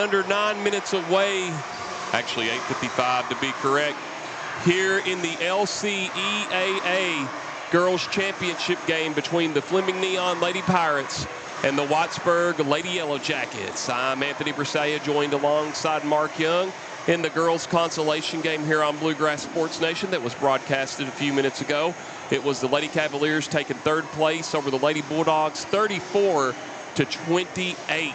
under 9 minutes away, actually 8:55 to be correct, here in the LCEAA Girls Championship game between the Fleming Neon Lady Pirates and the Whitesburg Lady Yellow Jackets. I'm Anthony Brisaya, joined alongside Mark Young in the girls' consolation game here on Bluegrass Sports Nation that was broadcasted a few minutes ago. It was the Lady Cavaliers taking third place over the Lady Bulldogs, 34-28.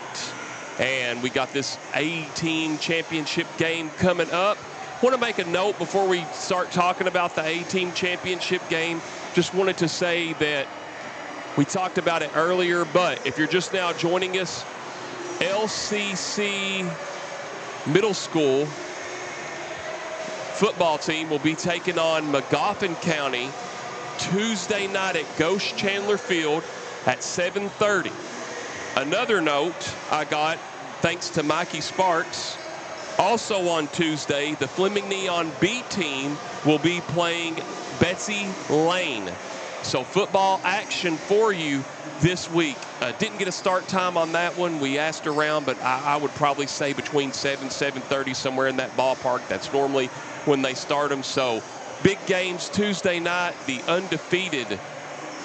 And we got this A-Team championship game coming up. I want to make a note before we start talking about the A-Team championship game. Just wanted to say that we talked about it earlier, but if you're just now joining us, LCC Middle School football team will be taking on Magoffin County Tuesday night at Ghost Chandler Field at 7:30. Another note I got, thanks to Mikey Sparks, also on Tuesday, the Fleming Neon B team will be playing Betsy Lane. So football action for you this week. Didn't get a start time on that one. We asked around, but I would probably say between 7:30, somewhere in that ballpark. That's normally when they start them. So big games Tuesday night. The undefeated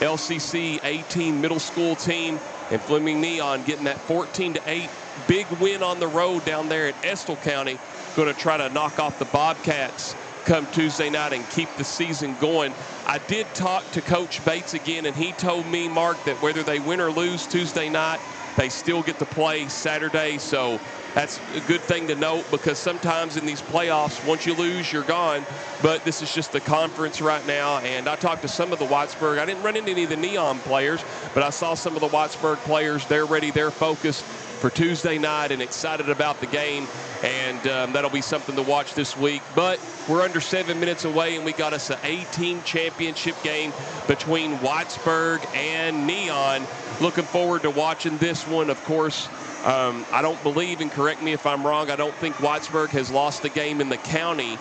LCC A-Team middle school team and Fleming Neon getting that 14-8 big win on the road down there at Estill County. Going to try to knock off the Bobcats come Tuesday night and keep the season going. I did talk to Coach Bates again, and he told me, Mark, that whether they win or lose Tuesday night, they still get to play Saturday. So that's a good thing to note, because sometimes in these playoffs, once you lose, you're gone. But this is just the conference right now. And I talked to some of the Whitesburg. I didn't run into any of the Neon players, but I saw some of the Whitesburg players. They're ready, they're focused for Tuesday night and excited about the game. And that'll be something to watch this week. But we're under 7 minutes away, and we got us an A-Team championship game between Whitesburg and Neon. Looking forward to watching this one. Of course, I don't believe, and correct me if I'm wrong, I don't think Whitesburg has lost a game in the county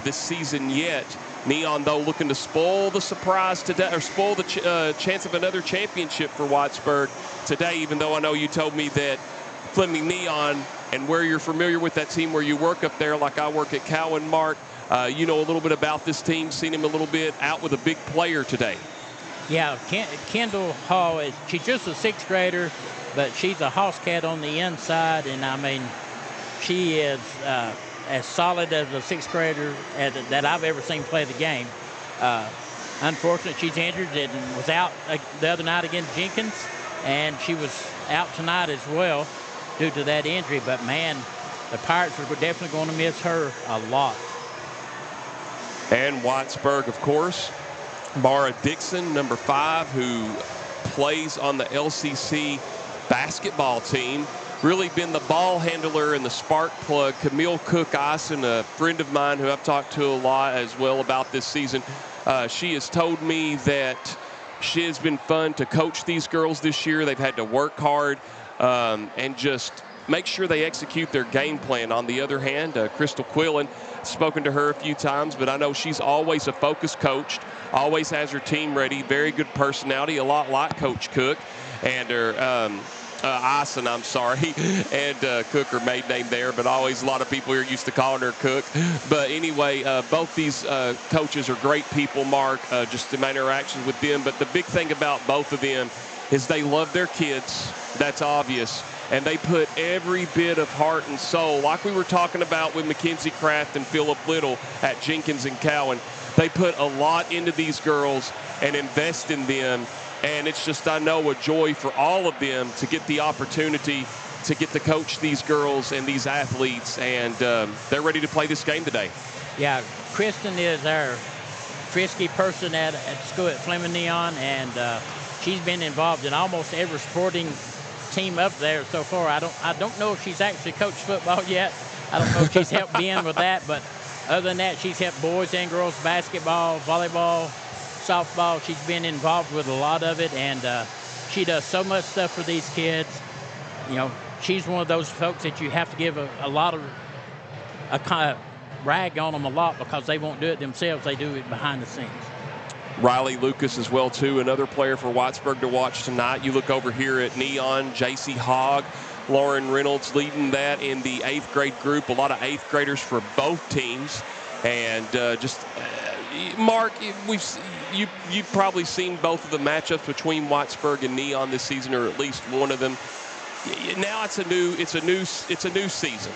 this season yet. Neon, though, looking to spoil the surprise today, or spoil the chance of another championship for Whitesburg today, even though I know you told me that Fleming Neon, and where you're familiar with that team, where you work up there, like I work at Cowan, Mark, you know a little bit about this team, seen him a little bit out with a big player today. Yeah, Kendall Hall, she's just a sixth grader, but she's a house cat on the inside, and I mean, she is as solid as a sixth grader that I've ever seen play the game. Unfortunately, she's injured and was out the other night against Jenkins, and she was out tonight as well due to that injury. But man, the Pirates are definitely going to miss her a lot. And Whitesburg, of course, Mara Dixon, number 5, who plays on the LCC basketball team, really been the ball handler and the spark plug. Camille Cook-Ison, a friend of mine who I've talked to a lot as well about this season, she has told me that she has been fun to coach these girls this year. They've had to work hard and just make sure they execute their game plan. On the other hand, Crystal Quillen, spoken to her a few times, but I know she's always a focused coach, always has her team ready, very good personality, a lot like Coach Cook and her Ison, I'm sorry, and Cook, her maiden name there, but always a lot of people here used to calling her Cook. But anyway, both these coaches are great people, Mark, just in my interactions with them. But the big thing about both of them is they love their kids. That's obvious. And they put every bit of heart and soul, like we were talking about with Mackenzie Kraft and Phillip Little at Jenkins and Cowan. They put a lot into these girls and invest in them. And it's just, I know, a joy for all of them to get the opportunity to get to coach these girls and these athletes. And they're ready to play this game today. Yeah, Kristen is our frisky person at school at Fleming Neon, and she's been involved in almost every sporting team up there so far. I don't know if she's actually coached football yet. I don't know if she's helped Ben with that, but other than that, she's helped boys and girls basketball, volleyball, softball. She's been involved with a lot of it, and she does so much stuff for these kids. You know, she's one of those folks that you have to give a kind of rag on them a lot, because they won't do it themselves. They do it behind the scenes. Riley Lucas as well, too, another player for Whitesburg to watch tonight. You look over here at Neon, J.C. Hogg, Lauren Reynolds leading that in the 8th grade group. A lot of 8th graders for both teams. And Mark, you've probably seen both of the matchups between Whitesburg and Neon this season, or at least one of them. Now it's a new season.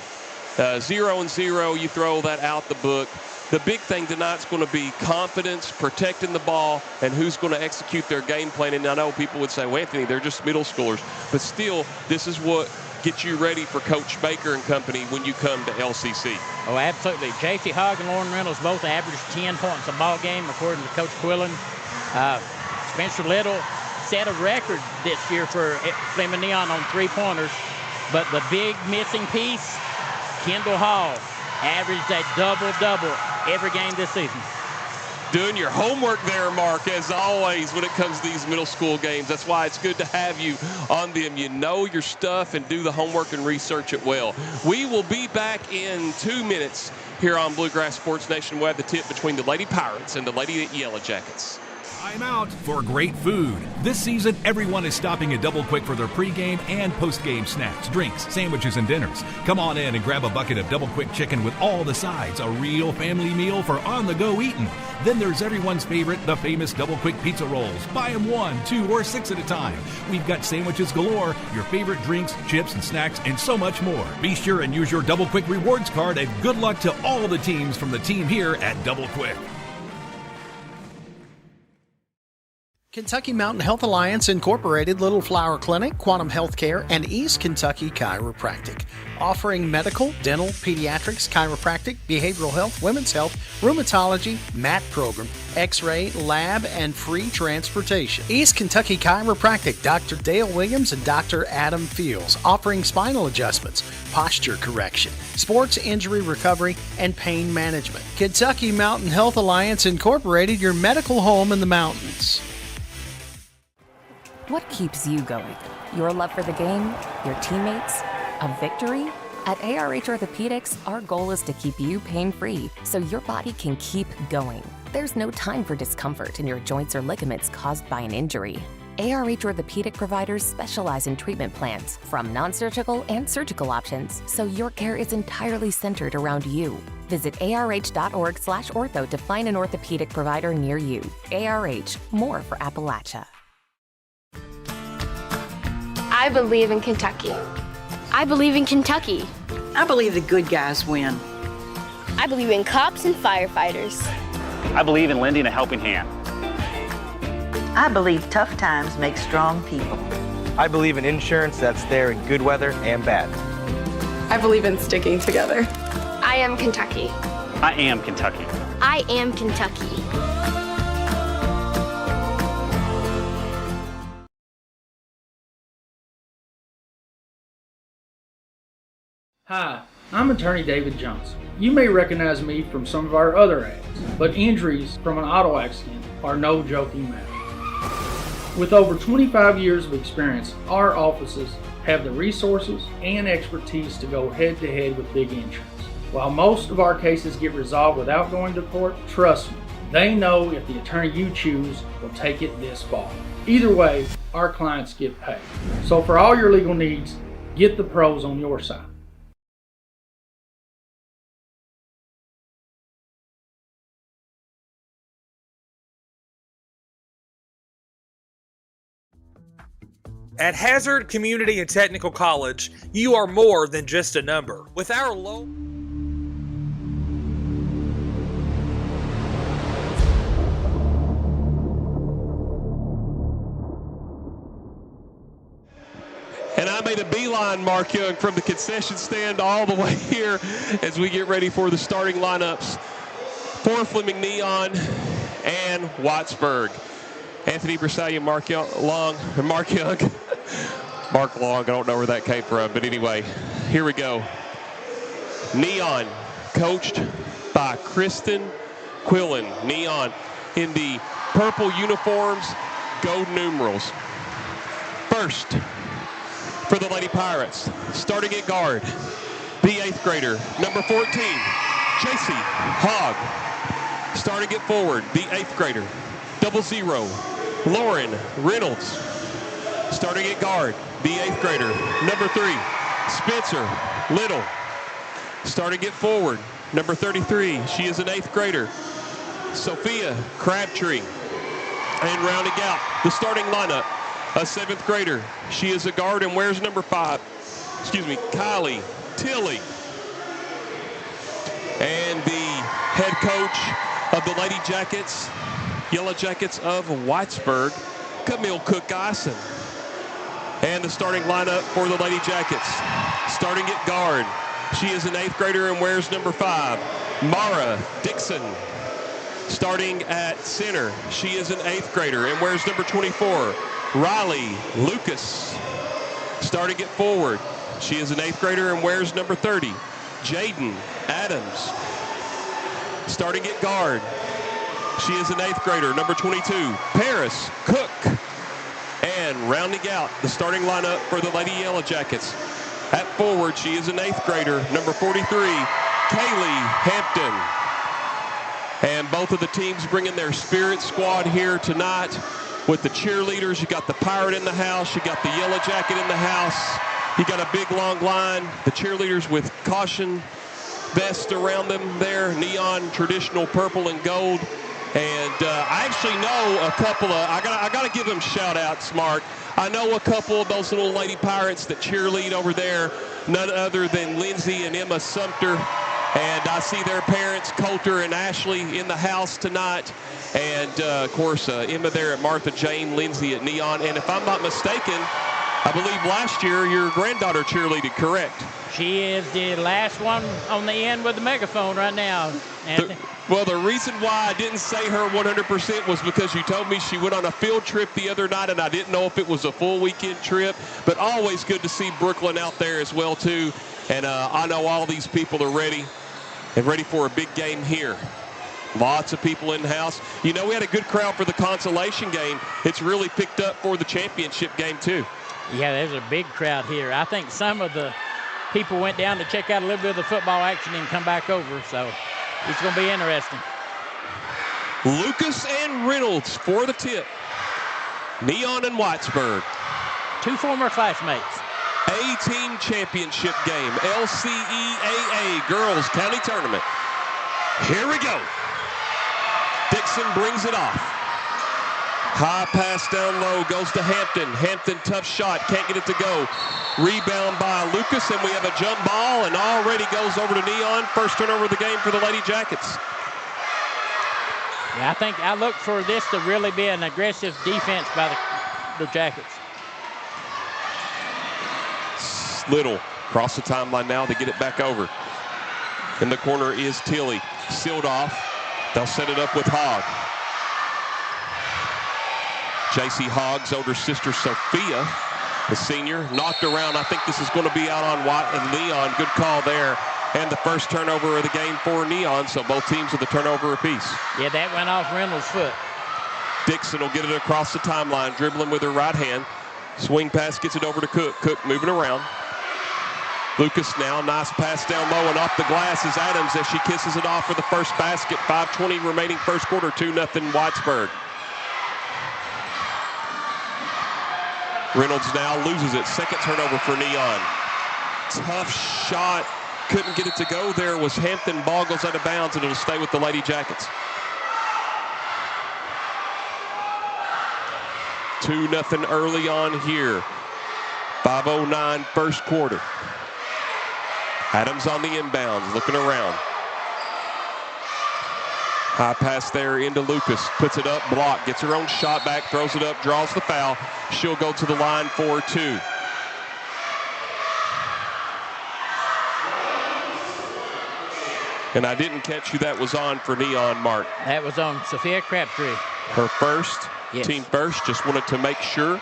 0-0, you throw that out the book. The big thing tonight's going to be confidence, protecting the ball, and who's going to execute their game plan. And I know people would say, well, Anthony, they're just middle schoolers. But still, this is what gets you ready for Coach Baker and company when you come to LCC. Oh, absolutely. J.C. Hogg and Lauren Reynolds both averaged 10 points a ball game, according to Coach Quillen. Spencer Little set a record this year for Fleming Neon on three-pointers. But the big missing piece, Kendall Hall, averaged a double-double every game this season. Doing your homework there, Mark, as always, when it comes to these middle school games. That's why it's good to have you on them. You know your stuff and do the homework and research it well. We will be back in 2 minutes here on Bluegrass Sports Nation. We'll have the tip between the Lady Pirates and the Lady Yellow Jackets. Time out for great food. This season, everyone is stopping at Double Quick for their pregame and postgame snacks, drinks, sandwiches, and dinners. Come on in and grab a bucket of Double Quick chicken with all the sides, a real family meal for on-the-go eating. Then there's everyone's favorite, the famous Double Quick pizza rolls. Buy them 1, 2, or 6 at a time. We've got sandwiches galore, your favorite drinks, chips, and snacks, and so much more. Be sure and use your Double Quick rewards card, and good luck to all the teams from the team here at Double Quick. Kentucky Mountain Health Alliance Incorporated, Little Flower Clinic, Quantum Healthcare, and East Kentucky Chiropractic. Offering medical, dental, pediatrics, chiropractic, behavioral health, women's health, rheumatology, MAT program, x-ray, lab, and free transportation. East Kentucky Chiropractic, Dr. Dale Williams and Dr. Adam Fields, offering spinal adjustments, posture correction, sports injury recovery, and pain management. Kentucky Mountain Health Alliance Incorporated, your medical home in the mountains. What keeps you going? Your love for the game? Your teammates? A victory? At ARH Orthopedics, our goal is to keep you pain-free so your body can keep going. There's no time for discomfort in your joints or ligaments caused by an injury. ARH Orthopedic providers specialize in treatment plans, from non-surgical and surgical options, so your care is entirely centered around you. Visit arh.org/ortho to find an orthopedic provider near you. ARH, more for Appalachia. I believe in Kentucky. I believe in Kentucky. I believe the good guys win. I believe in cops and firefighters. I believe in lending a helping hand. I believe tough times make strong people. I believe in insurance that's there in good weather and bad. I believe in sticking together. I am Kentucky. I am Kentucky. I am Kentucky. Hi, I'm attorney David Johnson. You may recognize me from some of our other ads, but injuries from an auto accident are no joking matter. With over 25 years of experience, our offices have the resources and expertise to go head to head with big insurance. While most of our cases get resolved without going to court, trust me, they know if the attorney you choose will take it this far. Either way, our clients get paid. So for all your legal needs, get the pros on your side. At Hazard Community and Technical College, you are more than just a number. With our low... And I made a beeline, Mark Young, from the concession stand all the way here as we get ready for the starting lineups for Fleming Neon and Whitesburg. Anthony Bersalia, Mark Long. Mark Long, I don't know where that came from, but anyway, here we go. Neon, coached by Kristen Quillen. Neon in the purple uniforms, gold numerals. First, for the Lady Pirates, starting at guard, the 8th grader, number 14, J.C. Hogg. Starting at forward, the 8th grader, 00, Lauren Reynolds. Starting at guard, the 8th grader, number 3, Spencer Little starting it forward. Number 33, she is an 8th grader. Sophia Crabtree. And rounding out the starting lineup, a 7th grader. She is a guard and wears number 5. Kylie Tilley. And the head coach of the Lady Jackets, Yellow Jackets of Whitesburg, Camille Cook-Eisen. And the starting lineup for the Lady Jackets. Starting at guard, she is an 8th grader and wears number 5. Mara Dixon. Starting at center, she is an 8th grader and wears number 24. Riley Lucas. Starting at forward, she is an 8th grader and wears number 30. Jaden Adams. Starting at guard, she is an 8th grader, number 22. Paris Cook. And rounding out the starting lineup for the Lady Yellow Jackets. At forward, she is an 8th grader, number 43, Kaylee Hampton. And both of the teams bringing their spirit squad here tonight with the cheerleaders. You got the Pirate in the house. You got the Yellow Jacket in the house. You got a big, long line. The cheerleaders with caution vests around them there, neon, traditional purple and gold. And I actually know a couple of, I gotta give them shout outs, Mark. I know a couple of those little Lady Pirates that cheerlead over there, none other than Lindsay and Emma Sumter. And I see their parents, Coulter and Ashley, in the house tonight. And, of course, Emma there at Martha Jane, Lindsay at Neon. And if I'm not mistaken, I believe last year your granddaughter cheerleaded, correct? She is the last one on the end with the megaphone right now. Well, the reason why I didn't say her 100% was because you told me she went on a field trip the other night, and I didn't know if it was a full weekend trip. But always good to see Brooklyn out there as well, too. And I know all these people are ready for a big game here. Lots of people in the house. You know, we had a good crowd for the consolation game. It's really picked up for the championship game, too. Yeah, there's a big crowd here. I think some of the people went down to check out a little bit of the football action and come back over, so it's going to be interesting. Lucas and Reynolds for the tip. Neon and Whitesburg. Two former classmates. A-team championship game, LCEAA Girls County Tournament. Here we go. Dixon brings it off. High pass down low, goes to Hampton. Hampton, tough shot, can't get it to go. Rebound by Lucas, and we have a jump ball, and already goes over to Neon. First turnover of the game for the Lady Jackets. Yeah, I think I look for this to really be an aggressive defense by the Jackets. Little across the timeline now to get it back over. In the corner is Tilley. Sealed off. They'll set it up with Hogg. J.C. Hogg's older sister, Sophia, the senior, knocked around. I think this is going to be out on White and Neon. Good call there. And the first turnover of the game for Neon, so both teams with a turnover apiece. Yeah, that went off Reynolds' foot. Dixon will get it across the timeline, dribbling with her right hand. Swing pass gets it over to Cook. Cook moving around. Lucas now, nice pass down low, and off the glass is Adams as she kisses it off for the first basket. 5:20 remaining first quarter, 2-0 Whitesburg. Reynolds now loses it. Second turnover for Neon. Tough shot. Couldn't get it to go there. Was Hampton. Ball goes out of bounds, and it'll stay with the Lady Jackets. 2-0 early on here. 5:09 first quarter. Adams on the inbounds, looking around. High pass there into Lucas. Puts it up, block, gets her own shot back, throws it up, draws the foul. She'll go to the line for 2. And I didn't catch who that was on for Neon, Mark. That was on Sophia Crabtree. Her first, yes. Team first. Just wanted to make sure.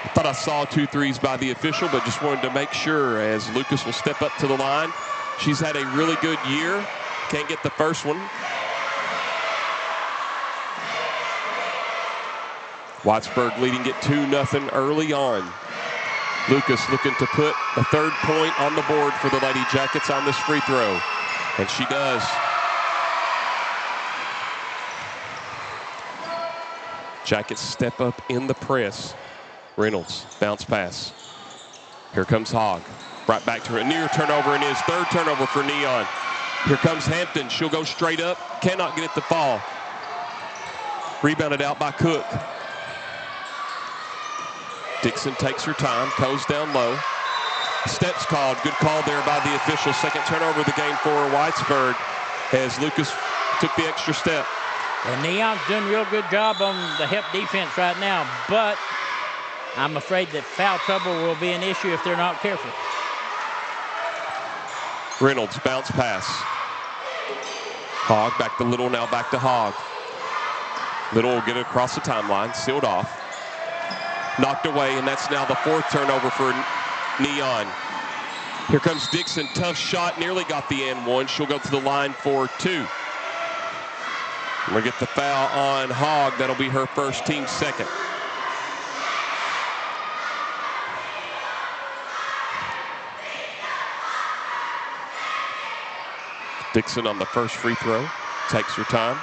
I thought I saw 2 threes by the official, but just wanted to make sure as Lucas will step up to the line. She's had a really good year. Can't get the first one. Whitesburg leading it 2-0 early on. Lucas looking to put a third point on the board for the Lady Jackets on this free throw. And she does. Jackets step up in the press. Reynolds, bounce pass. Here comes Hogg. Right back to a near turnover and his third turnover for Neon. Here comes Hampton. She'll go straight up. Cannot get it to fall. Rebounded out by Cook. Dixon takes her time, goes down low. Steps called. Good call there by the official. Second turnover of the game for Whitesburg as Lucas took the extra step. And Neon's doing a real good job on the help defense right now, but I'm afraid that foul trouble will be an issue if they're not careful. Reynolds, bounce pass. Hogg back to Little, now back to Hogg. Little will get it across the timeline, sealed off. Knocked away, and that's now the fourth turnover for Neon. Here comes Dixon, tough shot, nearly got the and one. She'll go to the line for two. We'll get the foul on Hogg. That'll be her first, team second. Dixon on the first free throw, takes her time.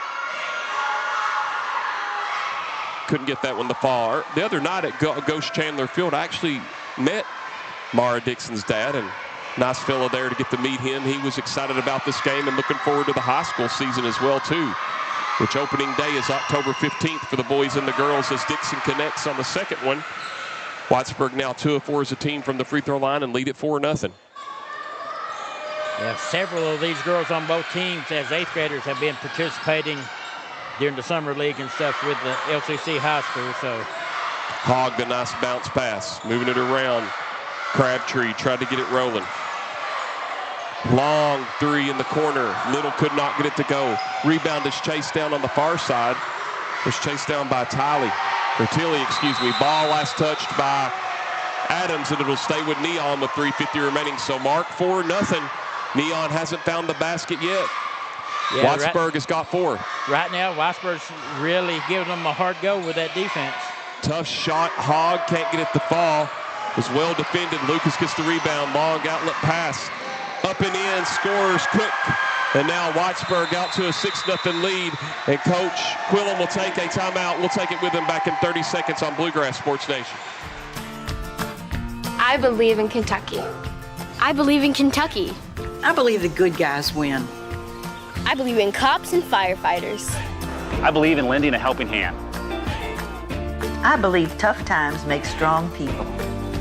Couldn't get that one to fall. The other night at Ghost Chandler Field, I actually met Mara Dixon's dad, and nice fellow there to get to meet him. He was excited about this game and looking forward to the high school season as well, too, which opening day is October 15th for the boys and the girls as Dixon connects on the second one. Whitesburg now 2 of 4 as a team from the free throw line and lead it 4-0. Yeah, several of these girls on both teams as 8th graders have been participating during the summer league and stuff with the LCC high school. So Hogg, the nice bounce pass, moving it around. Crabtree tried to get it rolling. Long three in the corner. Little could not get it to go. Rebound is chased down on the far side. Was chased down by Tilly. Ball last touched by Adams, and it'll stay with Neon with 3:50 remaining. So Mark, 4-0. Neon hasn't found the basket yet. Yeah, Whitesburg has got 4. Right now, Whitesburg's really giving them a hard go with that defense. Tough shot. Hogg can't get it to fall. Was well defended. Lucas gets the rebound. Long outlet pass. Up and in. Scores Cook. And now Whitesburg out to a 6-0 lead. And Coach Quillen will take a timeout. We'll take it with him back in 30 seconds on Bluegrass Sports Nation. I believe in Kentucky. I believe in Kentucky. I believe the good guys win. I believe in cops and firefighters. I believe in lending a helping hand. I believe tough times make strong people.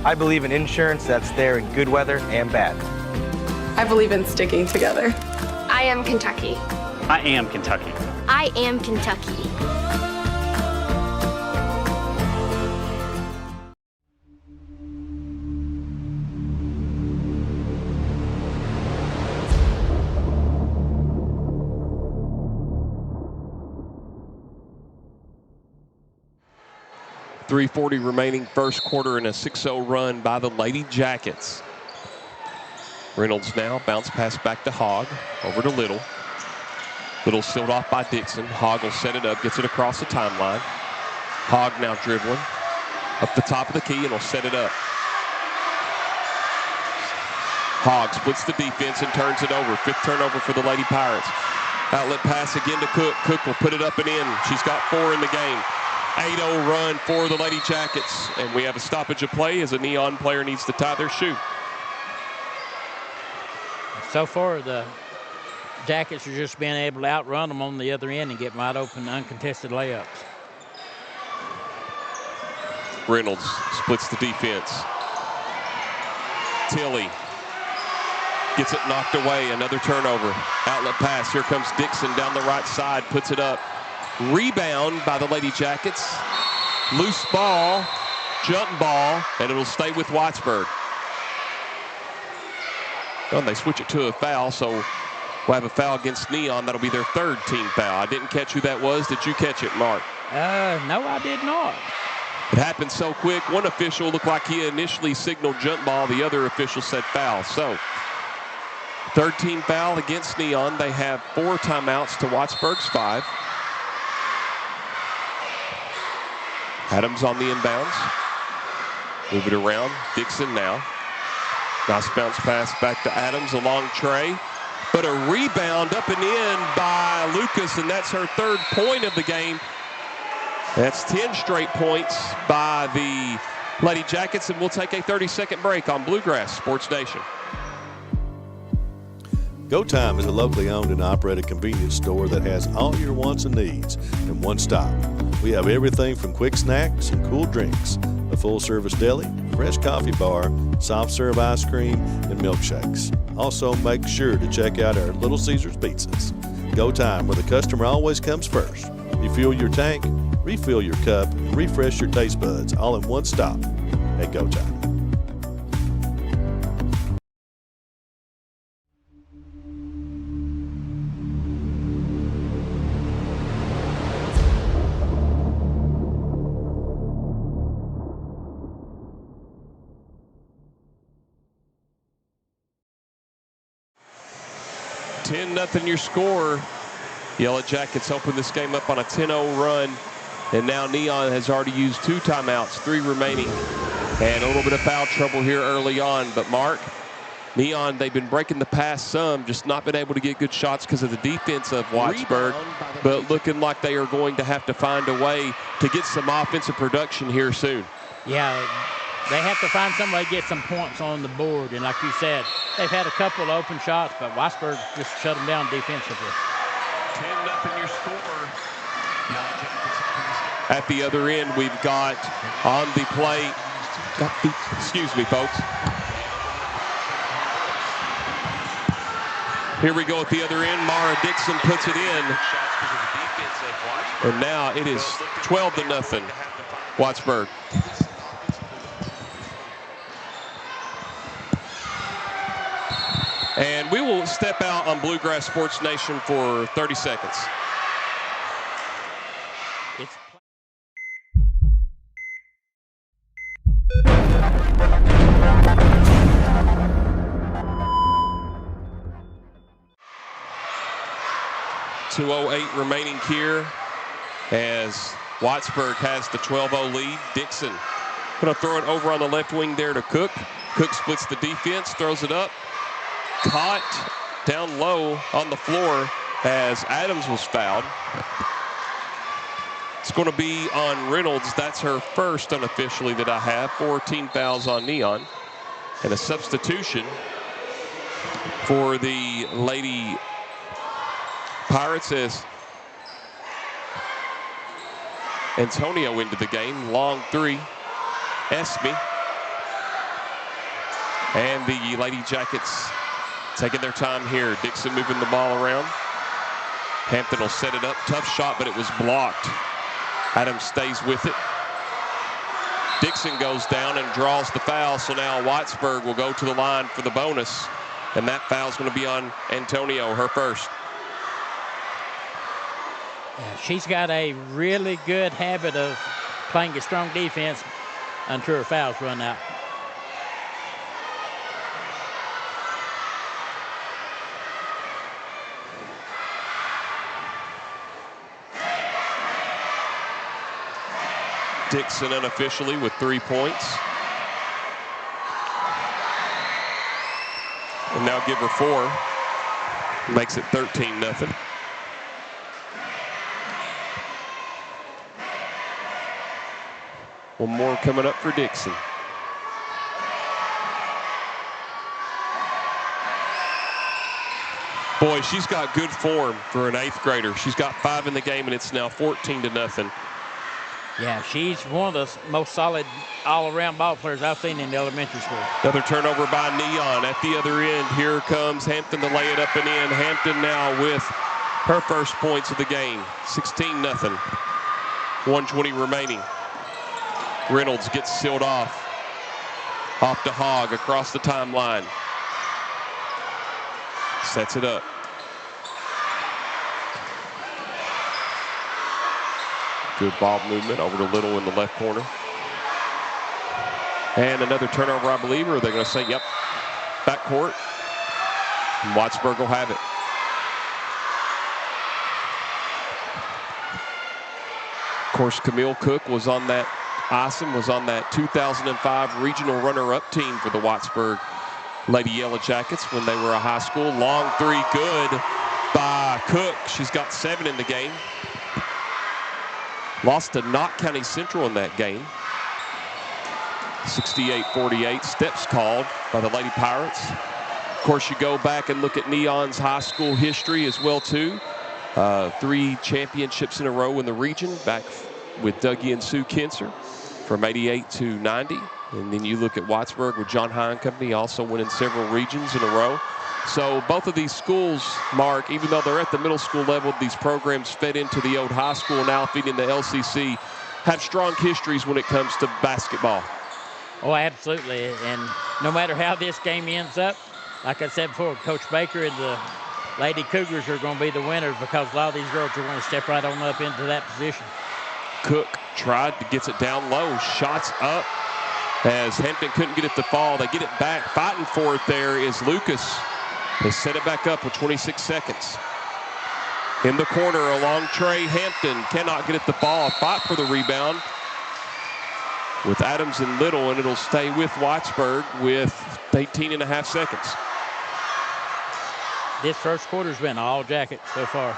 I believe in insurance that's there in good weather and bad. I believe in sticking together. I am Kentucky. I am Kentucky. I am Kentucky. .340 remaining first quarter in a 6-0 run by the Lady Jackets. Reynolds now, bounce pass back to Hogg, over to Little. Little sealed off by Dixon. Hogg will set it up, gets it across the timeline. Hogg now dribbling up the top of the key and will set it up. Hogg splits the defense and turns it over. 5th turnover for the Lady Pirates. Outlet pass again to Cook. Cook will put it up and in. She's got 4 in the game. 8-0 run for the Lady Jackets. And we have a stoppage of play as a Neon player needs to tie their shoe. So far, the Jackets are just being able to outrun them on the other end and get wide open, uncontested layups. Reynolds splits the defense. Tilly gets it knocked away. Another turnover. Outlet pass. Here comes Dixon down the right side. Puts it up. Rebound by the Lady Jackets. Loose ball. Jump ball. And it'll stay with Whitesburg. Well, they switch it to a foul, so we'll have a foul against Neon. That'll be their 3rd team foul. I didn't catch who that was. Did you catch it, Mark? No, I did not. It happened so quick. One official looked like he initially signaled jump ball. The other official said foul. So, 3rd team foul against Neon. They have 4 timeouts to Whitesburg's 5. Adams on the inbounds. Move it around. Dixon now. Nice bounce pass back to Adams along Trey. But a rebound up and in by Lucas, and that's her 3rd point of the game. That's 10 straight points by the Lady Jackets, and we'll take a 30-second break on Bluegrass Sports Nation. Go Time is a locally owned and operated convenience store that has all your wants and needs in one stop. We have everything from quick snacks and cool drinks, a full-service deli, fresh coffee bar, soft-serve ice cream, and milkshakes. Also, make sure to check out our Little Caesars pizzas. Go Time, where the customer always comes first. Refuel your tank, refill your cup, and refresh your taste buds all in one stop at Go Time. Nothing your score. Yellow Jackets open this game up on a 10-0 run, and now Neon has already used 2 timeouts, 3 remaining, and a little bit of foul trouble here early on. But Mark, Neon, they've been breaking the pass some, just not been able to get good shots because of the defense of Whitesburg, but looking like they are going to have to find a way to get some offensive production here soon. Yeah, they have to find some way to get some points on the board, and like you said, they've had a couple of open shots, but Whitesburg just shut them down defensively. 10-0 your score. At the other end, we've got on the play, excuse me, folks. Here we go at the other end. Mara Dixon puts it in. And now it is 12-0, Whitesburg. And we will step out on Bluegrass Sports Nation for 30 seconds. .208 remaining here as Whitesburg has the 12-0 lead. Dixon going to throw it over on the left wing there to Cook. Cook splits the defense, throws it up. Caught down low on the floor as Adams was fouled. It's going to be on Reynolds. That's her first unofficially that I have. 4 team fouls on Neon. And a substitution for the Lady Pirates as Antonio into the game. Long 3. Esme. And the Lady Jackets taking their time here. Dixon moving the ball around. Hampton will set it up. Tough shot, but it was blocked. Adams stays with it. Dixon goes down and draws the foul, so now Whitesburg will go to the line for the bonus, and that foul's going to be on Antonio, her first. Yeah, she's got a really good habit of playing a strong defense until her fouls run out. Dixon unofficially with 3 points. And now give her 4. Makes it 13-0. One more coming up for Dixon. Boy, she's got good form for an 8th grader. She's got 5 in the game, and it's now 14-0. Yeah, she's one of the most solid all-around ball players I've seen in the elementary school. Another turnover by Neon at the other end. Here comes Hampton to lay it up and in. Hampton now with her first points of the game. 16-0. 1:20 remaining. Reynolds gets sealed off. Off to Hogg across the timeline. Sets it up. Good ball movement over to Little in the left corner. And another turnover, I believe, or are they going to say, yep, backcourt. And Whitesburg will have it. Of course, Camille Cook was on that, Ison was on that 2005 regional runner-up team for the Whitesburg Lady Yellow Jackets when they were a high school. Long 3, good by Cook. She's got 7 in the game. Lost to Knott County Central in that game. 68-48. Steps called by the Lady Pirates. Of course, you go back and look at Neon's high school history as well, too. 3 championships in a row in the region, back with Dougie and Sue Kinser from 88 to 90. And then you look at Whitesburg with John High and Company, also winning several regions in a row. So both of these schools, Mark, even though they're at the middle school level, these programs fed into the old high school, now feeding the LCC, have strong histories when it comes to basketball. Oh, absolutely. And no matter how this game ends up, like I said before, Coach Baker and the Lady Cougars are going to be the winners because a lot of these girls are going to step right on up into that position. Cook tried to get it down low. Shots up as Hampton couldn't get it to fall. They get it back. Fighting for it there is Lucas. They set it back up with 26 seconds. In the corner along Trey, Hampton cannot get it to fall. Fight for the rebound with Adams and Little, and it'll stay with Whitesburg with 18.5 seconds. This first quarter's been all jacket so far.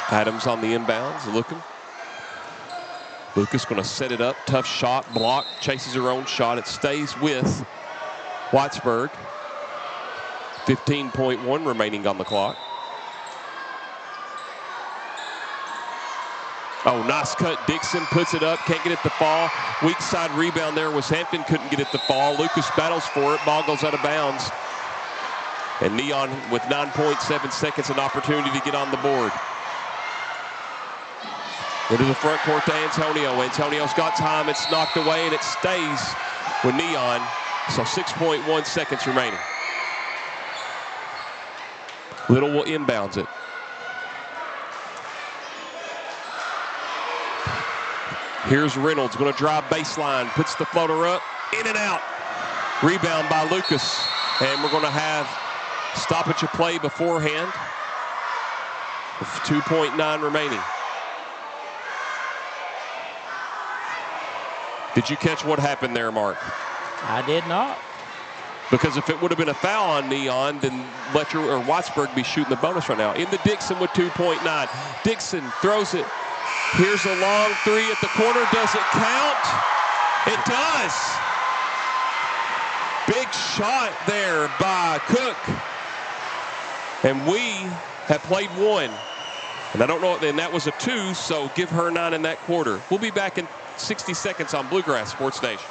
Adams on the inbounds, looking. Lucas going to set it up. Tough shot, block, chases her own shot. It stays with Whitesburg. 15.1 remaining on the clock. Oh, nice cut. Dixon puts it up, can't get it to fall. Weak side rebound there was Hampton, couldn't get it to fall. Lucas battles for it, ball goes out of bounds. And Neon with 9.7 seconds, an opportunity to get on the board. Into the front court to Antonio. Antonio's got time, it's knocked away, and it stays with Neon. So 6.1 seconds remaining. Little will inbounds it. Here's Reynolds, going to drive baseline, puts the floater up, in and out. Rebound by Lucas. And we're going to have stoppage of play beforehand. With 2.9 remaining. Did you catch what happened there, Mark? I did not. Because if it would have been a foul on Neon, then Letcher or Whitesburg be shooting the bonus right now. In the Dixon with 2.9. Dixon throws it. Here's a long three at the corner. Does it count? It does. Big shot there by Cook. And we have played one. And I don't know, and that was a 2, so give her 9 in that quarter. We'll be back in 60 seconds on Bluegrass Sports Nation.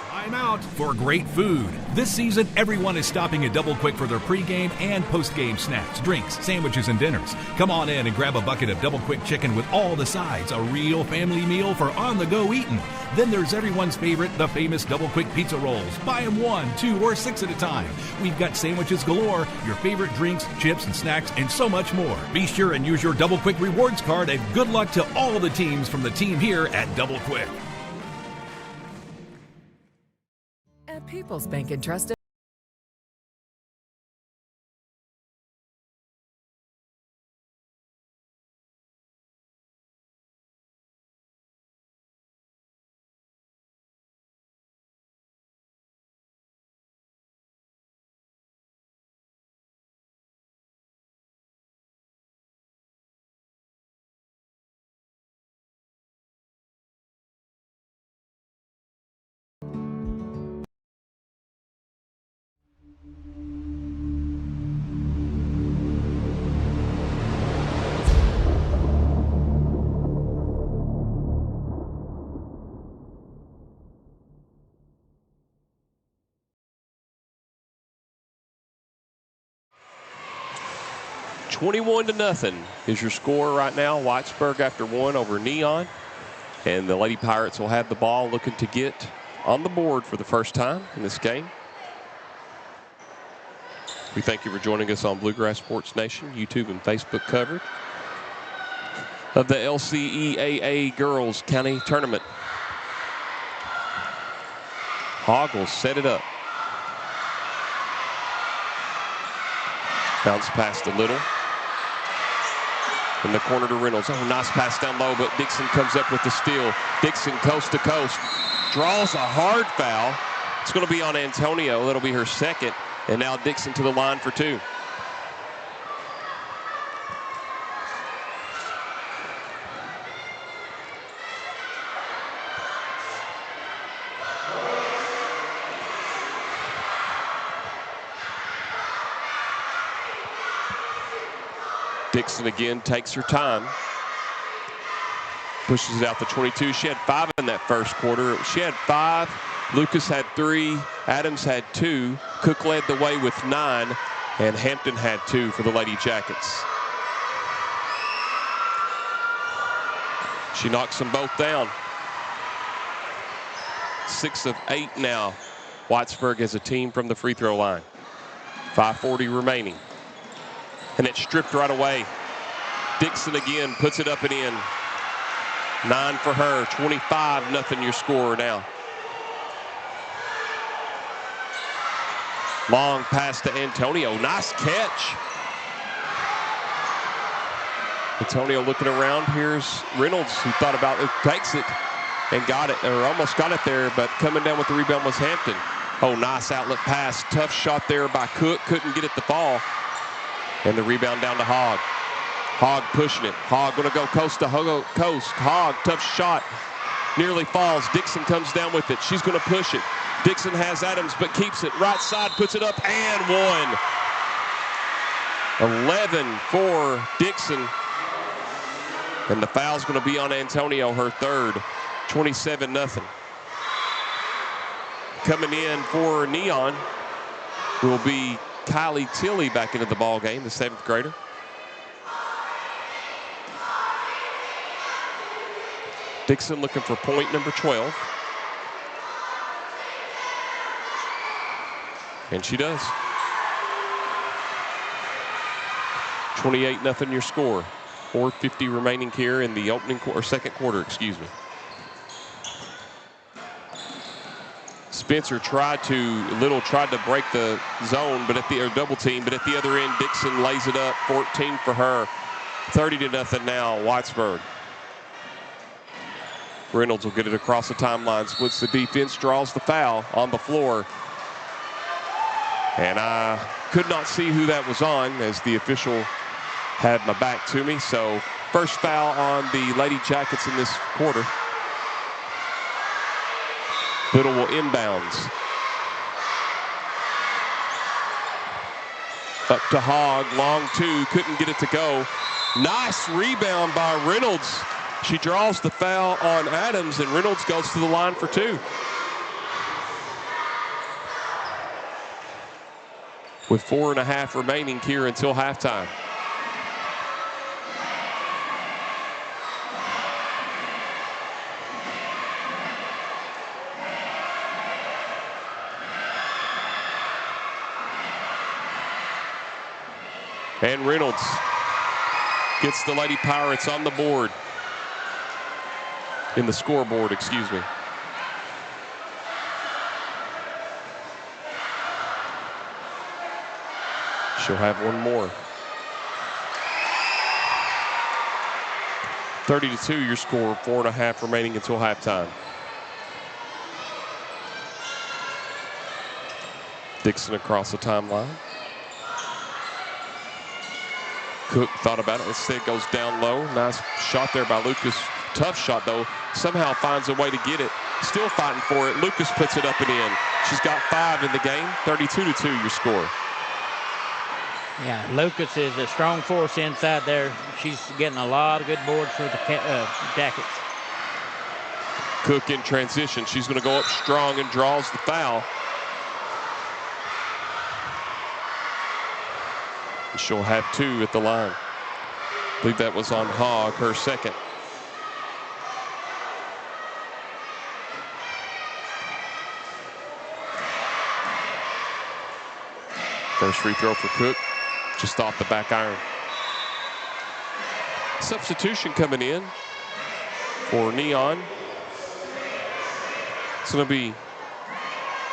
Time out for great food. This season, everyone is stopping at Double Quick for their pregame and postgame snacks, drinks, sandwiches, and dinners. Come on in and grab a bucket of Double Quick chicken with all the sides, a real family meal for on-the-go eating. Then there's everyone's favorite, the famous Double Quick pizza rolls. Buy them 1, 2, or 6 at a time. We've got sandwiches galore, your favorite drinks, chips, and snacks, and so much more. Be sure and use your Double Quick rewards card, and good luck to all the teams from the team here at Double Quick. At People's Bank and Trust. $21-0 is your score right now. Whitesburg after 1 over Neon. And the Lady Pirates will have the ball, looking to get on the board for the first time in this game. We thank you for joining us on Bluegrass Sports Nation, YouTube and Facebook coverage of the LCEAA Girls County Tournament. Hogg will set it up. Bounce past a Little. In the corner to Reynolds. Oh, nice pass down low, but Dixon comes up with the steal. Dixon coast to coast. Draws a hard foul. It's going to be on Antonio. That'll be her second. And now Dixon to the line for 2. Dixon again takes her time. Pushes it out to 22. She had 5 in that first quarter. She had 5. Lucas had 3. Adams had 2. Cook led the way with 9. And Hampton had 2 for the Lady Jackets. She knocks them both down. 6 of 8 now. Whitesburg as a team from the free throw line. 5:40 remaining. And it's stripped right away. Dixon again puts it up and in. 9 for her. 25-0 your score now. Long pass to Antonio. Nice catch. Antonio looking around. Here's Reynolds, who thought about it, takes it and got it, or almost got it there, but coming down with the rebound was Hampton. Oh, nice outlet pass. Tough shot there by Cook. Couldn't get it to fall. And the rebound down to Hogg. Hogg pushing it. Hogg going to go coast to coast. Hogg, tough shot. Nearly falls. Dixon comes down with it. She's going to push it. Dixon has Adams, but keeps it. Right side, puts it up, and 1. 11 for Dixon. And the foul's going to be on Antonio, her 3rd. 27-0. Coming in for Neon will be Kylie Tilley back into the ball game, the 7th grader. Dixon looking for point number 12. And she does. 28-0 your score. 4:50 remaining here in the opening second quarter, excuse me. Spencer tried to break the zone, but or double team, but at the other end, Dixon lays it up. 14 for her. 30-0 now, Whitesburg. Reynolds will get it across the timeline. Splits the defense, draws the foul on the floor. And I could not see who that was on as the official had my back to me. So first foul on the Lady Jackets in this quarter. Little will inbounds. Up to Hogg, long 2, couldn't get it to go. Nice rebound by Reynolds. She draws the foul on Adams, and Reynolds goes to the line for 2. With 4.5 remaining here until halftime. And Reynolds gets the Lady Pirates on the board. In the scoreboard, excuse me. She'll have one more. 30-2 your score, 4.5 remaining until halftime. Dixon across the timeline. Cook thought about it, instead goes down low. Nice shot there by Lucas. Tough shot though, somehow finds a way to get it. Still fighting for it. Lucas puts it up and in. She's got 5 in the game. 32-2 your score. Yeah, Lucas is a strong force inside there. She's getting a lot of good boards for the Jackets. Cook in transition. She's going to go up strong and draws the foul. She'll have 2 at the line. I believe that was on Hogg, her 2nd. First free throw for Cook, just off the back iron. Substitution coming in for Neon. It's going to be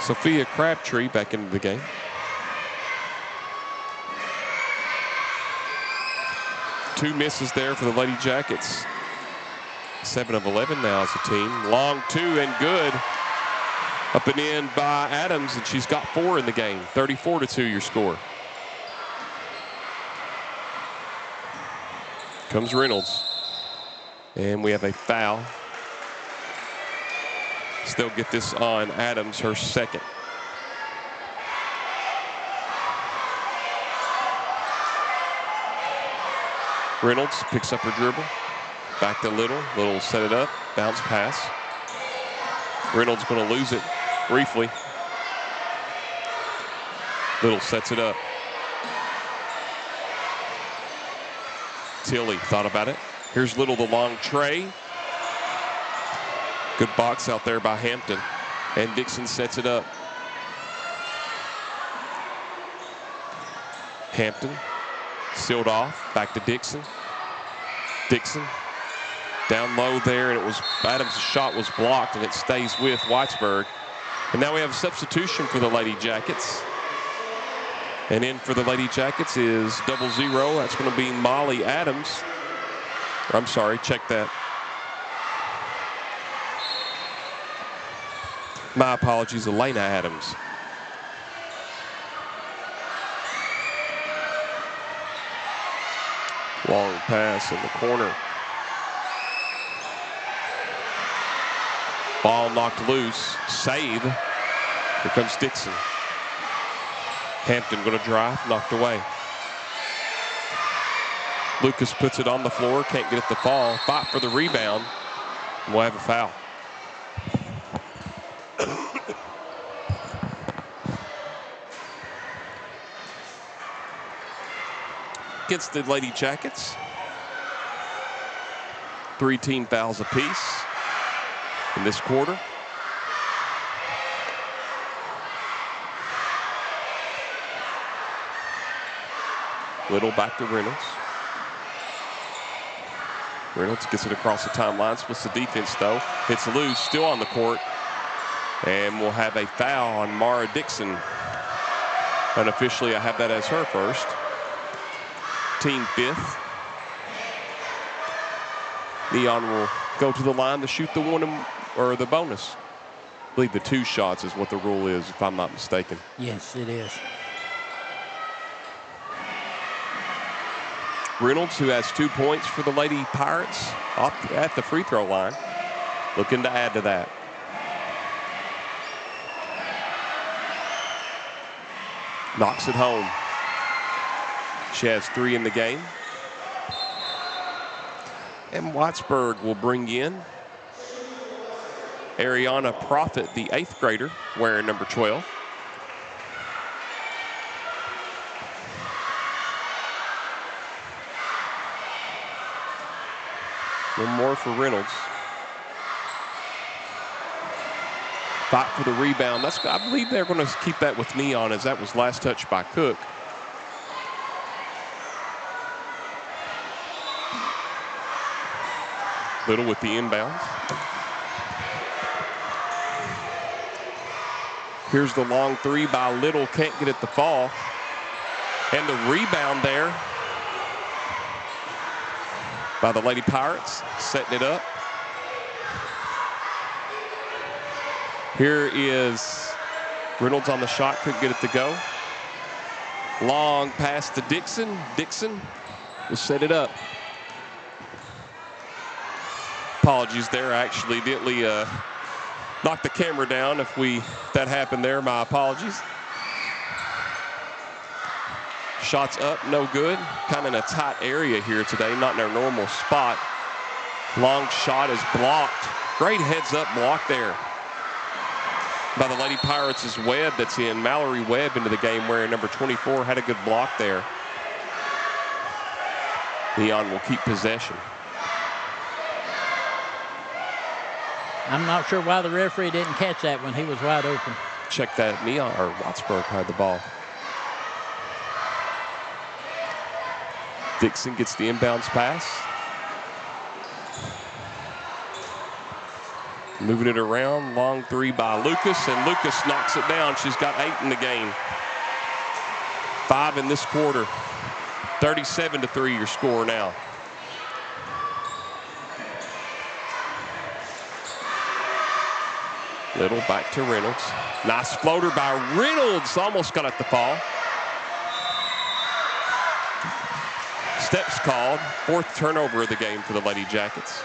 Sophia Crabtree back into the game. Two misses there for the Lady Jackets. 7 of 11 now as a team. Long 2 and good. Up and in by Adams, and she's got 4 in the game. 34-2 your score. Comes Reynolds. And we have a foul. Still get this on Adams, her 2nd. Reynolds picks up her dribble. Back to Little. Little will set it up. Bounce pass. Reynolds going to lose it briefly. Little sets it up. Tilly thought about it. Here's Little, the long tray. Good box out there by Hampton. And Dixon sets it up. Hampton sealed off. Back to Dixon. Dixon down low there, and it was Adams' shot was blocked, and it stays with Whitesburg. And now we have a substitution for the Lady Jackets. And in for the Lady Jackets is 00. That's going to be Molly Adams. I'm sorry, check that. My apologies, Elena Adams. Long pass in the corner. Ball knocked loose. Save. Here comes Dixon. Hampton going to drive. Knocked away. Lucas puts it on the floor. Can't get it to fall. Fight for the rebound. And we'll have a foul. Against the Lady Jackets. 3 team fouls apiece in this quarter. Little back to Reynolds. Reynolds gets it across the timeline, splits the defense though. Hits loose, still on the court. And we'll have a foul on Mara Dixon. Unofficially, I have that as her first. Team 5th. Neon will go to the line to shoot the one or the bonus. I believe the 2 shots is what the rule is, if I'm not mistaken. Yes, it is. Reynolds, who has 2 points for the Lady Pirates, at the free throw line, looking to add to that. Knocks it home. She has 3 in the game. And Whitesburg will bring in Ariana Profit, the 8th grader, wearing number 12. One more for Reynolds. Fight for the rebound. I believe they're going to keep that with Neon, as that was last touch by Cook. Little with the inbound. Here's the long 3 by Little. Can't get it to fall. And the rebound there by the Lady Pirates, setting it up. Here is Reynolds on the shot, couldn't get it to go. Long pass to Dixon. Dixon will set it up. Apologies there, I accidentally knocked the camera down. If that happened there, my apologies. Shots up, no good. Kind of in a tight area here today, not in our normal spot. Long shot is blocked. Great heads up block there by the Lady Pirates is Webb that's in. Mallory Webb into the game wearing number 24. Had a good block there. Neon will keep possession. I'm not sure why the referee didn't catch that when he was wide open. Check that. Neon or Whitesburg had the ball. Dixon gets the inbounds pass. Moving it around, long 3 by Lucas, and Lucas knocks it down. She's got 8 in the game. 5 in this quarter. 37-3 your score now. Little back to Reynolds. Nice floater by Reynolds. Almost got it to fall. Steps called. 4th turnover of the game for the Lady Jackets.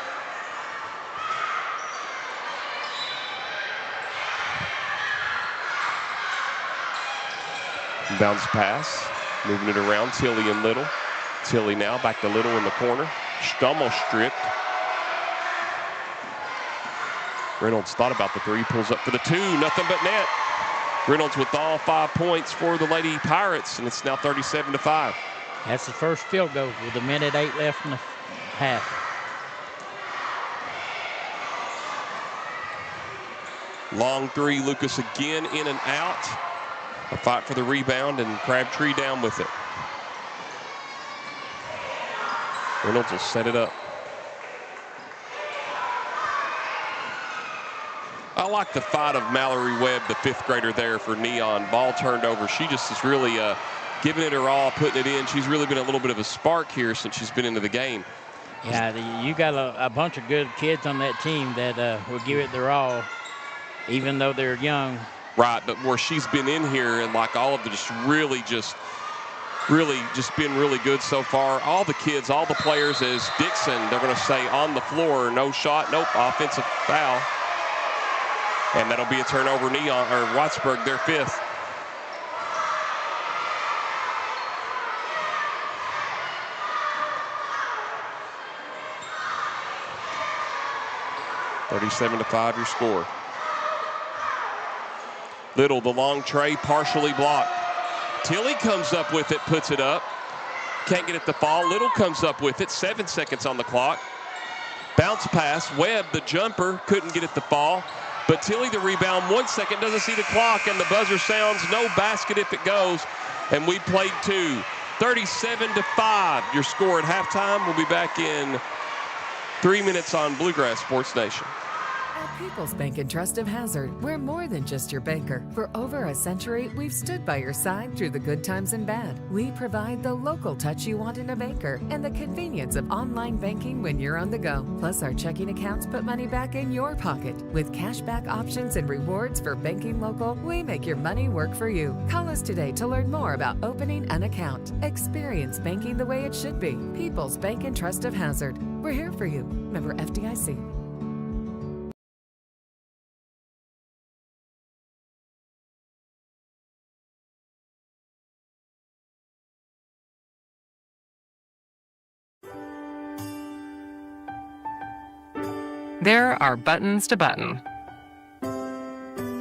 Bounce pass. Moving it around. Tilly and Little. Tilly now back to Little in the corner. Stummel stripped. Reynolds thought about the three, pulls up for the two, nothing but net. Reynolds with all 5 points for the Lady Pirates, and it's now 37-5. That's the first field goal with 1:08 left in the half. Long three, Lucas again in and out. A fight for the rebound, and Crabtree down with it. Reynolds will set it up. I like the fight of Mallory Webb, the 5th grader there for Neon. Ball turned over. She just is really giving it her all, putting it in. She's really been a little bit of a spark here since she's been into the game. Yeah, you got a bunch of good kids on that team that will give it their all, even though they're young. Right, but where she's been in here and like all of them really been really good so far. All the kids, all the players, as Dixon, they're going to say on the floor, no shot, nope, offensive foul. And that'll be a turnover. Neon or Whitesburg, their 5th. (37-5) your score. Little, the long tray, partially blocked. Tilly comes up with it, puts it up. Can't get it to fall. Little comes up with it. 7 seconds on the clock. Bounce pass. Webb, the jumper, couldn't get it to fall. But Tilly, the rebound, 1 second, doesn't see the clock, and the buzzer sounds. No basket if it goes. And we played 2. 37-5, your score at halftime. We'll be back in 3 minutes on Bluegrass Sports Nation. At People's Bank and Trust of Hazard, we're more than just your banker. For over a century, we've stood by your side through the good times and bad. We provide the local touch you want in a banker and the convenience of online banking when you're on the go. Plus, our checking accounts put money back in your pocket. With cashback options and rewards for banking local, we make your money work for you. Call us today to learn more about opening an account. Experience banking the way it should be. People's Bank and Trust of Hazard. We're here for you. Member FDIC. There are buttons to button,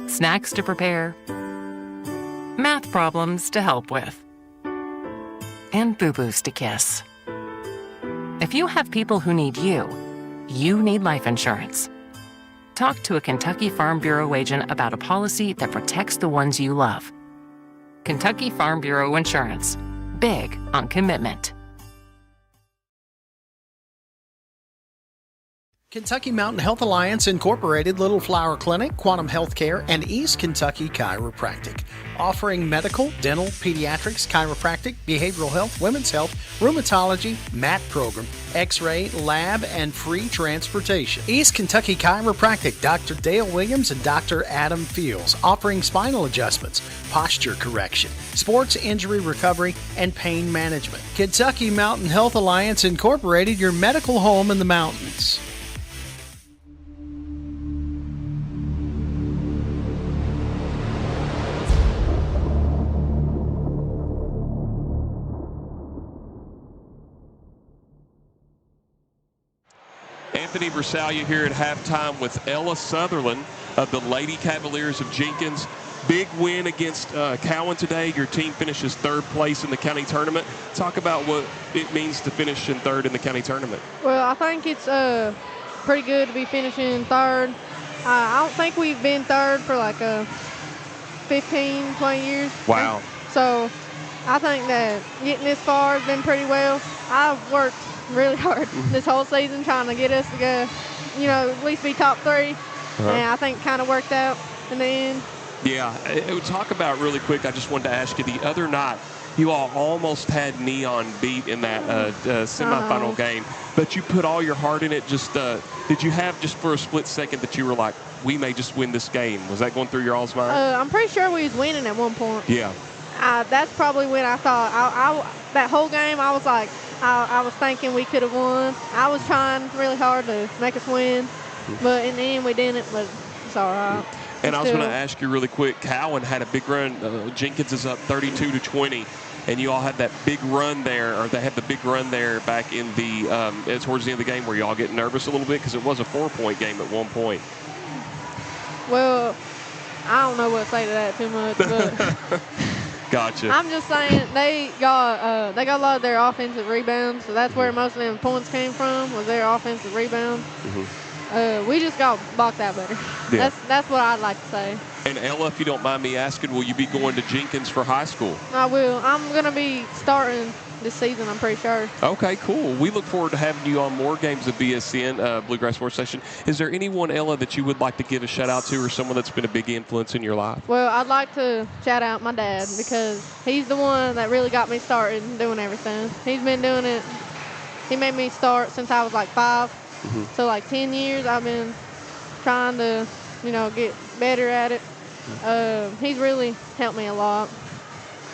snacks to prepare, math problems to help with, and boo-boos to kiss. If you have people who need you, you need life insurance. Talk to a Kentucky Farm Bureau agent about a policy that protects the ones you love. Kentucky Farm Bureau Insurance. Big on commitment. Kentucky Mountain Health Alliance Incorporated, Little Flower Clinic, Quantum Healthcare, and East Kentucky Chiropractic. Offering medical, dental, pediatrics, chiropractic, behavioral health, women's health, rheumatology, MAT program, x-ray, lab, and free transportation. East Kentucky Chiropractic, Dr. Dale Williams and Dr. Adam Fields. Offering spinal adjustments, posture correction, sports injury recovery, and pain management. Kentucky Mountain Health Alliance Incorporated, your medical home in the mountains. Anthony Bersalia here at halftime with Ella Sutherland of the Lady Cavaliers of Jenkins. Big win against Cowan today. Your team finishes 3rd place in the county tournament. Talk about what it means to finish in 3rd in the county tournament. Well, I think it's pretty good to be finishing 3rd. I don't think we've been 3rd for like 15, 20 years. Wow. So I think that getting this far has been pretty well. I've worked really hard this whole season trying to get us to go, at least be top 3. And I think kind of worked out in the end. Yeah, it would talk about really quick. I just wanted to ask you, the other night, you all almost had Neon beat in that semifinal game, but you put all your heart in it. Just did you have just for a split second that you were like, we may just win this game? Was that going through your all's mind? I'm pretty sure we was winning at one point. Yeah. That's probably when I thought, that whole game, I was like, I was thinking we could have won. I was trying really hard to make us win, but in the end we didn't, but it's all right. And I was going to ask you really quick, Cowan had a big run. Jenkins is up 32-20. and you all had that big run there, or they had the big run there back in the towards the end of the game. Were you all getting nervous a little bit because it was a 4-point game at one point? Well, I don't know what to say to that too much, but gotcha. I'm just saying they got a lot of their offensive rebounds, so that's where most of them points came from, was their offensive rebounds. We just got blocked out better. Yeah. That's what I'd like to say. And Ella, if you don't mind me asking, will you be going to Jenkins for high school? I will. I'm going to be starting this season, I'm pretty sure. Okay, cool. We look forward to having you on more games of BSN, Bluegrass Sports Station. Is there anyone, Ella, that you would like to give a shout-out to, or someone that's been a big influence in your life? Well, I'd like to shout out my dad, because he's the one that really got me started doing everything. He's been doing it. He made me start since I was like 5. So like 10 years I've been trying to, get better at it. He's really helped me a lot.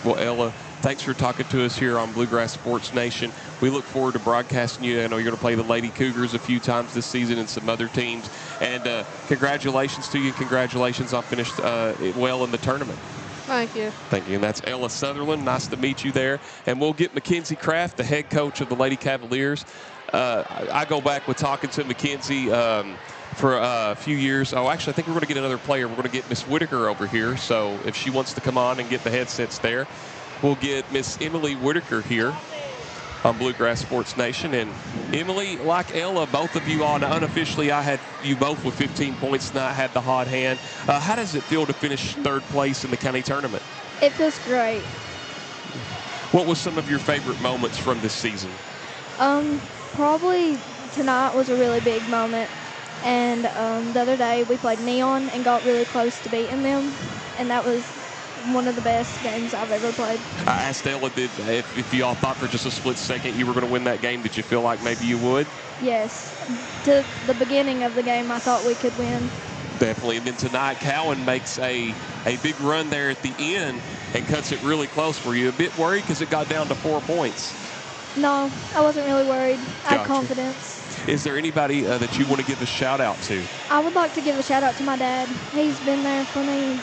Well, Ella, thanks for talking to us here on Bluegrass Sports Nation. We look forward to broadcasting you. I know you're going to play the Lady Cougars a few times this season and some other teams. And congratulations to you. Congratulations on finished well in the tournament. Thank you. Thank you. And that's Ella Sutherland. Nice to meet you there. And we'll get Mackenzie Kraft, the head coach of the Lady Cavaliers. I go back with talking to Mackenzie for a few years. Oh, actually, I think we're going to get another player. We're going to get Miss Whitaker over here. So if she wants to come on and get the headsets there, we'll get Miss Emily Whitaker here on Bluegrass Sports Nation. And Emily, like Ella, both of you on unofficially, I had you both with 15 points tonight, had the hot hand. How does it feel to finish third place in the county tournament? It feels great. What was some of your favorite moments from this season? Probably tonight was a really big moment. And the other day we played Neon and got really close to beating them. And that was one of the best games I've ever played. I asked Ella if you all thought for just a split second you were going to win that game. Did you feel like maybe you would? Yes. To the beginning of the game, I thought we could win. Definitely. And then tonight, Cowan makes a big run there at the end and cuts it really close. Were you a bit worried because it got down to 4 points? No, I wasn't really worried. I had Gotcha. confidence. Is there anybody that you want to give a shout-out to? I would like to give a shout-out to my dad. He's been there for me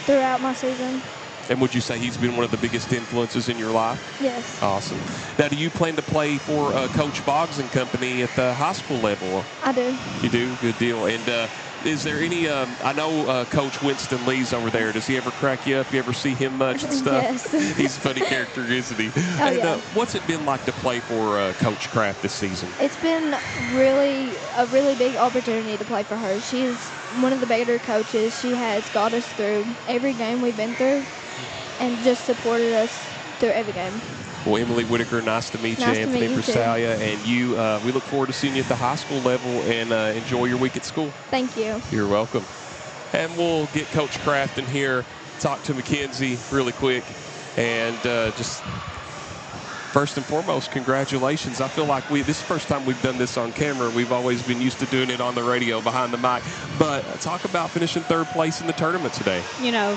throughout my season. And would you say he's been one of the biggest influences in your life? Yes. Awesome. Now, do you plan to play for Coach Boggs and company at the high school level? I do. You do? Good deal. And is there any, I know Coach Winston Lee's over there. Does he ever crack you up? You ever see him much and stuff? Yes. He's a funny character, isn't he? Oh, and, yeah. What's it been like to play for Coach Kraft this season? It's been a really big opportunity to play for her. She's one of the better coaches. She has got us through every game we've been through and just supported us through every game. Well, Emily Whitaker, nice to meet you. Nice to Anthony meet you, too. Prasalia, and you. We look forward to seeing you at the high school level, and enjoy your week at school. Thank you. You're welcome. And we'll get Coach Kraft in here, talk to Mackenzie really quick, and just first and foremost, congratulations. I feel like this is the first time we've done this on camera. We've always been used to doing it on the radio behind the mic. But talk about finishing third place in the tournament today.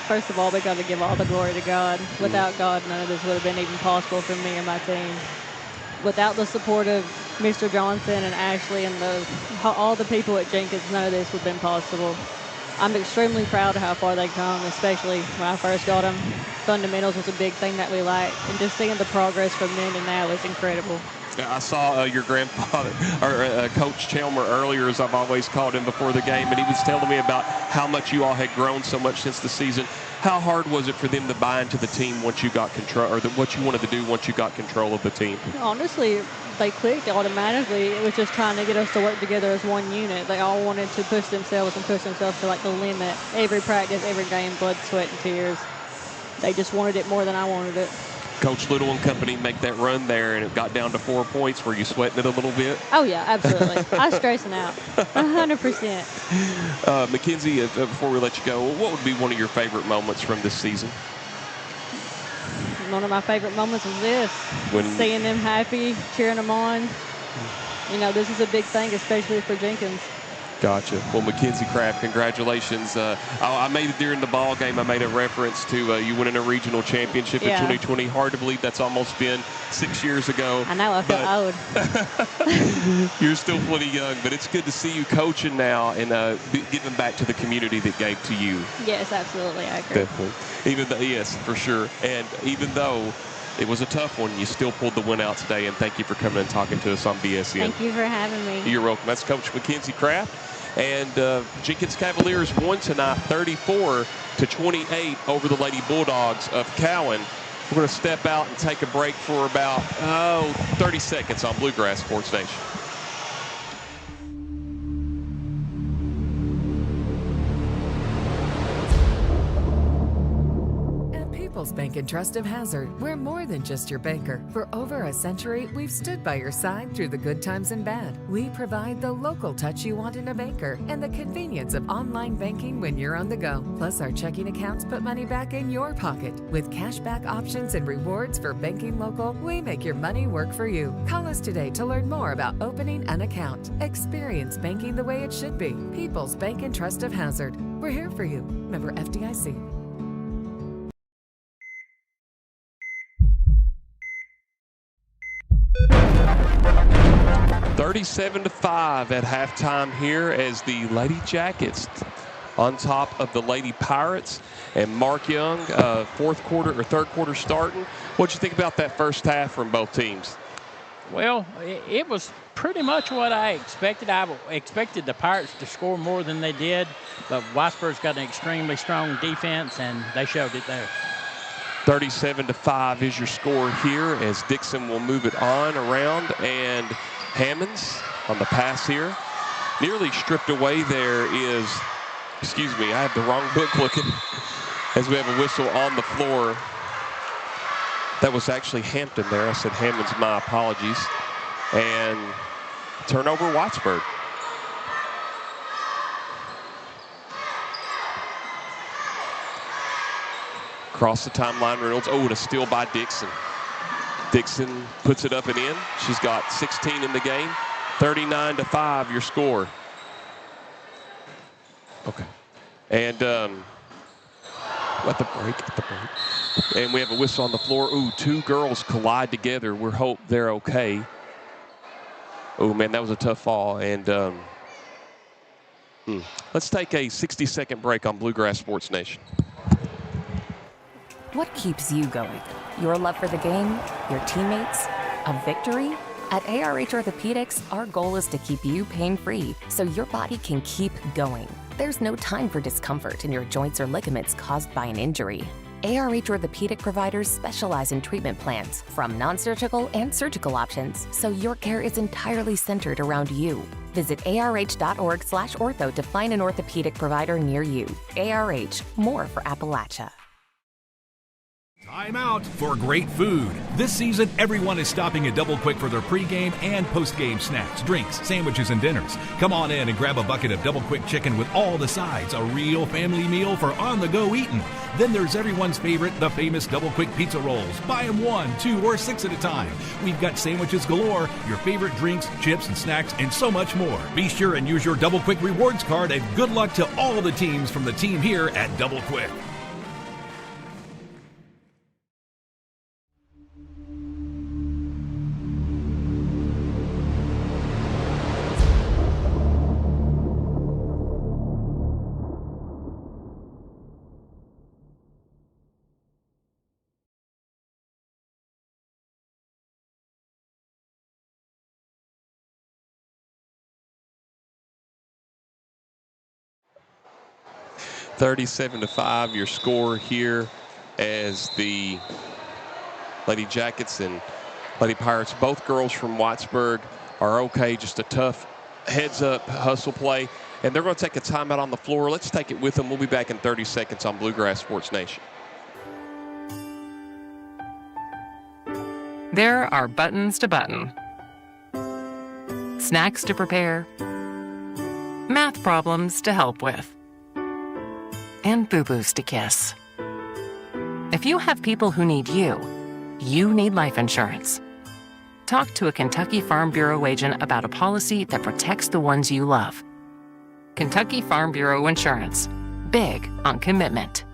First of all, we got to give all the glory to God. Without God, none of this would have been even possible for me and my team. Without the support of Mr. Johnson and Ashley and all the people at Jenkins, none of this would have been possible. I'm extremely proud of how far they've come, especially when I first got them. Fundamentals was a big thing that we liked, and just seeing the progress from then to now is incredible. I saw your grandfather, or Coach Chalmer earlier, as I've always called him before the game, and he was telling me about how much you all had grown so much since the season. How hard was it for them to buy into the team once you got control, or what you wanted to do once you got control of the team? Honestly, they clicked automatically. It was just trying to get us to work together as one unit. They all wanted to push themselves to like the limit. Every practice, every game, blood, sweat, and tears. They just wanted it more than I wanted it. Coach Little and company make that run there, and it got down to 4 points. Were you sweating it a little bit? Oh, yeah, absolutely. I was stressing out, 100%. Mackenzie, before we let you go, what would be one of your favorite moments from this season? One of my favorite moments was this. Seeing them happy, cheering them on. This is a big thing, especially for Jenkins. Gotcha. Well, Mackenzie Kraft, congratulations. I made it during the ball game. I made a reference to you winning a regional championship in 2020. Hard to believe that's almost been 6 years ago. I know. I feel old. You're still plenty young, but it's good to see you coaching now and giving back to the community that gave to you. Yes, absolutely. I agree. Definitely. Yes, for sure. And even though it was a tough one. You still pulled the win out today, and thank you for coming and talking to us on BSN. Thank you for having me. You're welcome. That's Coach Mackenzie Kraft. And Jenkins Cavaliers won tonight 34-28 over the Lady Bulldogs of Cowan. We're going to step out and take a break for about 30 seconds on Bluegrass Sports Nation. People's Bank and Trust of Hazard, we're more than just your banker. For over a century, we've stood by your side through the good times and bad. We provide the local touch you want in a banker and the convenience of online banking when you're on the go. Plus, our checking accounts put money back in your pocket. With cashback options and rewards for banking local, we make your money work for you. Call us today to learn more about opening an account. Experience banking the way it should be. People's Bank and Trust of Hazard. We're here for you. Member FDIC. 37-5 at halftime here as the Lady Jackets on top of the Lady Pirates. And Mark Young, fourth quarter or third quarter starting. What'd you think about that first half from both teams? Well, it was pretty much what I expected. I expected the Pirates to score more than they did, but Whitesburg's got an extremely strong defense, and they showed it there. 37-5 is your score here as Dixon will move it on around, and Hammonds on the pass here. Nearly stripped away there is, excuse me, I have the wrong book looking, as we have a whistle on the floor. That was actually Hampton there. I said Hammonds, my apologies. And turnover Whitesburg. Across the timeline, Reynolds. Oh, and a steal by Dixon. Dixon puts it up and in. She's got 16 in the game. 39-5, your score. Okay. And at the break. And we have a whistle on the floor. Ooh, two girls collide together. We hope they're okay. Oh, man, that was a tough fall. And let's take a 60-second break on Bluegrass Sports Nation. What keeps you going? Your love for the game? Your teammates? A victory? At ARH Orthopedics, our goal is to keep you pain-free so your body can keep going. There's no time for discomfort in your joints or ligaments caused by an injury. ARH Orthopedic providers specialize in treatment plans, from non-surgical and surgical options, so your care is entirely centered around you. Visit arh.org/ortho to find an orthopedic provider near you. ARH, more for Appalachia. Time out for great food. This season, everyone is stopping at Double Quick for their pregame and postgame snacks, drinks, sandwiches, and dinners. Come on in and grab a bucket of Double Quick chicken with all the sides, a real family meal for on-the-go eating. Then there's everyone's favorite, the famous Double Quick pizza rolls. Buy them 1, 2, or 6 at a time. We've got sandwiches galore, your favorite drinks, chips, and snacks, and so much more. Be sure and use your Double Quick rewards card, and good luck to all the teams from the team here at Double Quick. $37-5, your score here as the Lady Jackets and Lady Pirates, both girls from Whitesburg, are okay. Just a tough heads-up hustle play. And they're going to take a timeout on the floor. Let's take it with them. We'll be back in 30 seconds on Bluegrass Sports Nation. There are buttons to button, snacks to prepare, math problems to help with, and boo-boos to kiss. If you have people who need you, you need life insurance. Talk to a Kentucky Farm Bureau agent about a policy that protects the ones you love. Kentucky Farm Bureau Insurance. Big on commitment.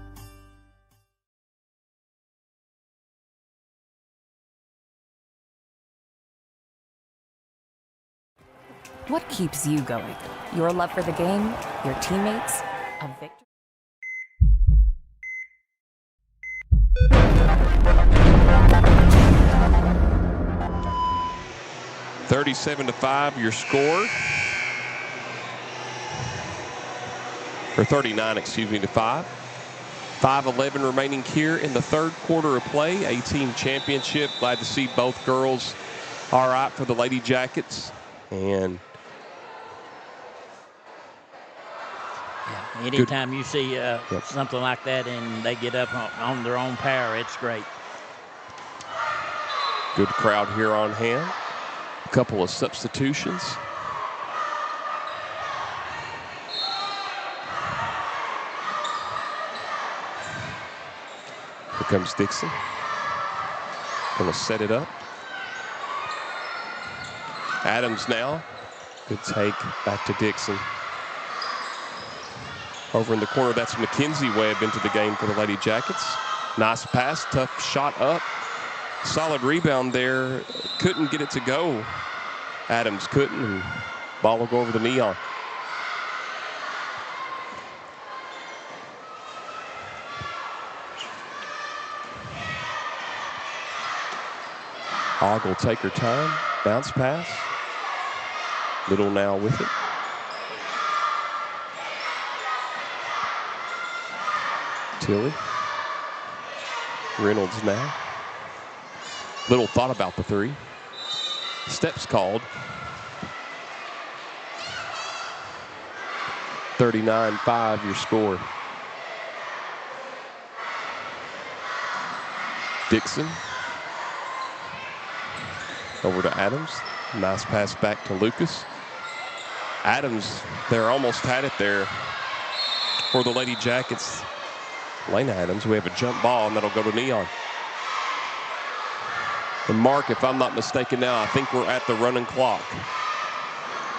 What keeps you going? Your love for the game? Your teammates? A victory? 37-5, your score. Or 39, excuse me, to 5. 5:11 remaining here in the third quarter of play. A-team championship. Glad to see both girls all right for the Lady Jackets. And anytime you see something like that and they get up on their own power, it's great. Good crowd here on hand. A couple of substitutions. Here comes Dixon. Going to set it up. Adams now. Good take back to Dixon. Over in the corner, that's Mackenzie Webb into the game for the Lady Jackets. Nice pass, tough shot up. Solid rebound there. Couldn't get it to go. Adams couldn't, and ball will go over the Neon. Hogg will take her time. Bounce pass. Little now with it. Tilly. Reynolds now. Little thought about the three. Steps called. 39-5 your score. Dixon. Over to Adams. Nice pass back to Lucas. Adams, they're almost had it there for the Lady Jackets. Lena Adams, we have a jump ball, and that'll go to Neon. And Mark, if I'm not mistaken now, I think we're at the running clock.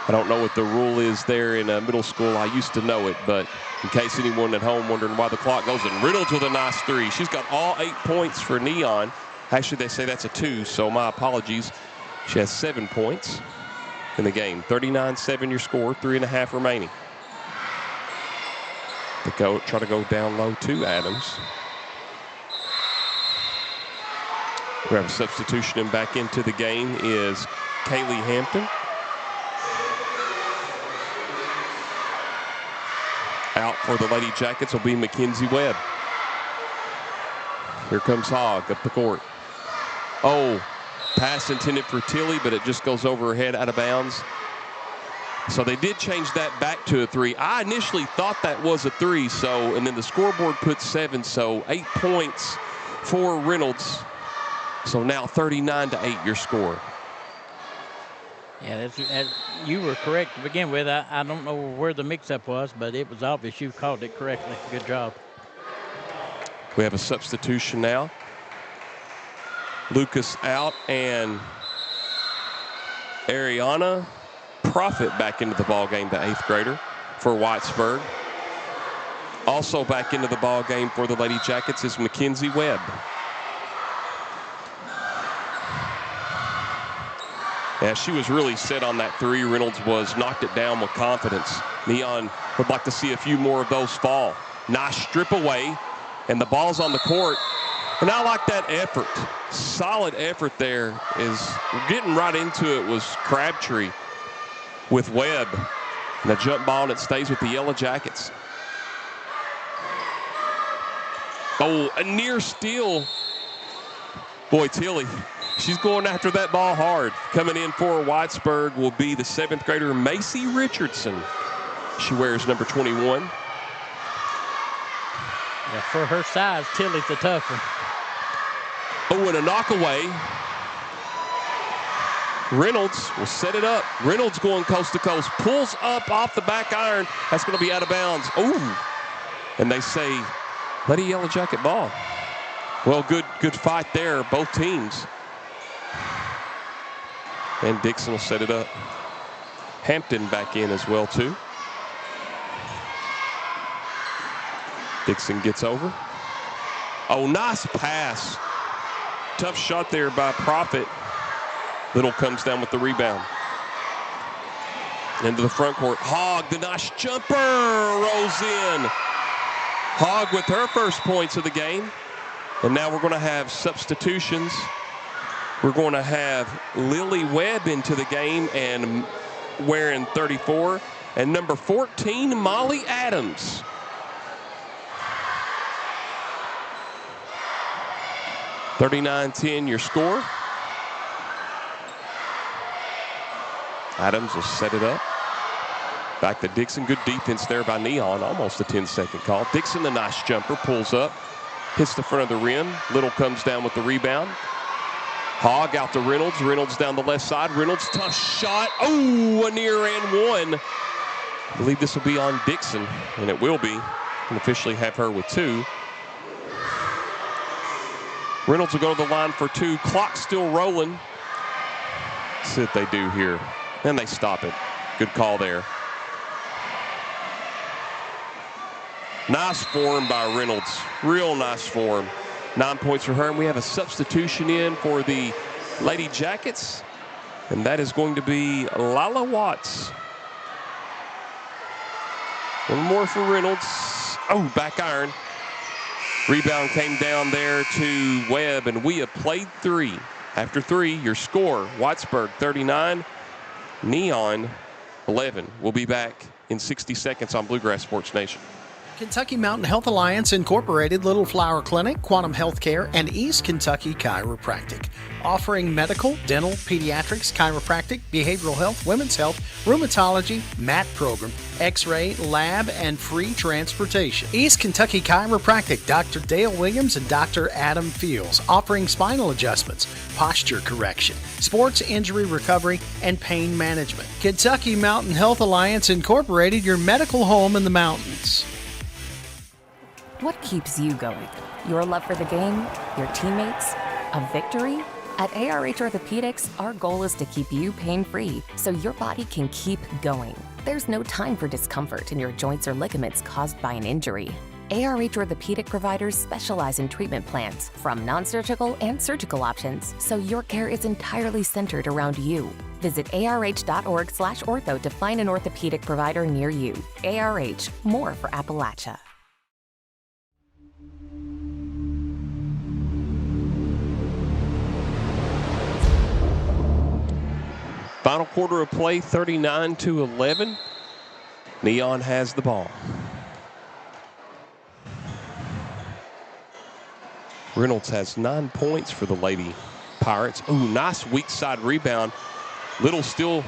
I don't know what the rule is there in middle school. I used to know it, but in case anyone at home wondering why the clock goes, and Reynolds with a nice three. She's got all 8 points for Neon. Actually, they say that's a 2, so my apologies. She has 7 points in the game. 39-7 your score, 3.5 remaining. Try to go down low to Adams. We have a substitution, and back into the game is Kaylee Hampton. Out for the Lady Jackets will be Mackenzie Webb. Here comes Hogg up the court. Oh, pass intended for Tilly, but it just goes over her head out of bounds. So they did change that back to a 3. I initially thought that was a 3, and then the scoreboard put 7, so 8 points for Reynolds. So now 39-8 your score. Yeah, you were correct to begin with. I don't know where the mix-up was, but it was obvious you called it correctly. Good job. We have a substitution now. Lucas out, and Ariana Profit back into the ball game, the 8th grader for Whitesburg. Also back into the ball game for the Lady Jackets is Mackenzie Webb. Yeah, she was really set on that 3. Reynolds knocked it down with confidence. Neon would like to see a few more of those fall. Nice strip away, and the ball's on the court. And I like that effort. Solid effort there. Is getting right into it was Crabtree with Webb. And a jump ball, and it stays with the Yellow Jackets. Oh, a near steal. Boy, Tilly, she's going after that ball hard. Coming in for Whitesburg will be the 7th grader, Macy Richardson. She wears number 21. Yeah, for her size, Tilly's a tough one. Oh, and a knockaway. Reynolds will set it up. Reynolds going coast to coast. Pulls up off the back iron. That's going to be out of bounds. Oh, and they say, let a Yellow Jacket ball. Well, good fight there, both teams. And Dixon will set it up. Hampton back in as well, too. Dixon gets over. Oh, nice pass. Tough shot there by Profit. Little comes down with the rebound. Into the front court. Hogg, the nice jumper, rolls in. Hogg with her first points of the game. And now we're going to have substitutions. We're going to have Lily Webb into the game and wearing 34, and number 14, Molly Adams. (39-10) your score. Adams will set it up. Back to Dixon. Good defense there by Neon. Almost a 10-second call. Dixon, the nice jumper, pulls up, hits the front of the rim. Little comes down with the rebound. Hogg out to Reynolds. Reynolds down the left side. Reynolds, tough shot. Oh, a near and one. I believe this will be on Dixon, and it will be. And officially have her with 2. Reynolds will go to the line for 2. Clock still rolling. Let's see what they do here. And they stop it. Good call there. Nice form by Reynolds. Real nice form. 9 points for her. And we have a substitution in for the Lady Jackets. And that is going to be Lala Watts. One more for Reynolds. Oh, back iron. Rebound came down there to Webb, and we have played 3. After 3, your score, Whitesburg 39, Neon 11. We'll be back in 60 seconds on Bluegrass Sports Nation. Kentucky Mountain Health Alliance Incorporated, Little Flower Clinic, Quantum Healthcare, and East Kentucky Chiropractic. Offering medical, dental, pediatrics, chiropractic, behavioral health, women's health, rheumatology, MAT program, x-ray, lab, and free transportation. East Kentucky Chiropractic, Dr. Dale Williams and Dr. Adam Fields, offering spinal adjustments, posture correction, sports injury recovery, and pain management. Kentucky Mountain Health Alliance Incorporated, your medical home in the mountains. What keeps you going? Your love for the game? Your teammates? A victory? At ARH Orthopedics, our goal is to keep you pain-free so your body can keep going. There's no time for discomfort in your joints or ligaments caused by an injury. ARH Orthopedic providers specialize in treatment plans, from non-surgical and surgical options, so your care is entirely centered around you. Visit arh.org/ortho to find an orthopedic provider near you. ARH, more for Appalachia. Final quarter of play, 39-11. Neon has the ball. Reynolds has 9 points for the Lady Pirates. Ooh, nice weak side rebound. Little still,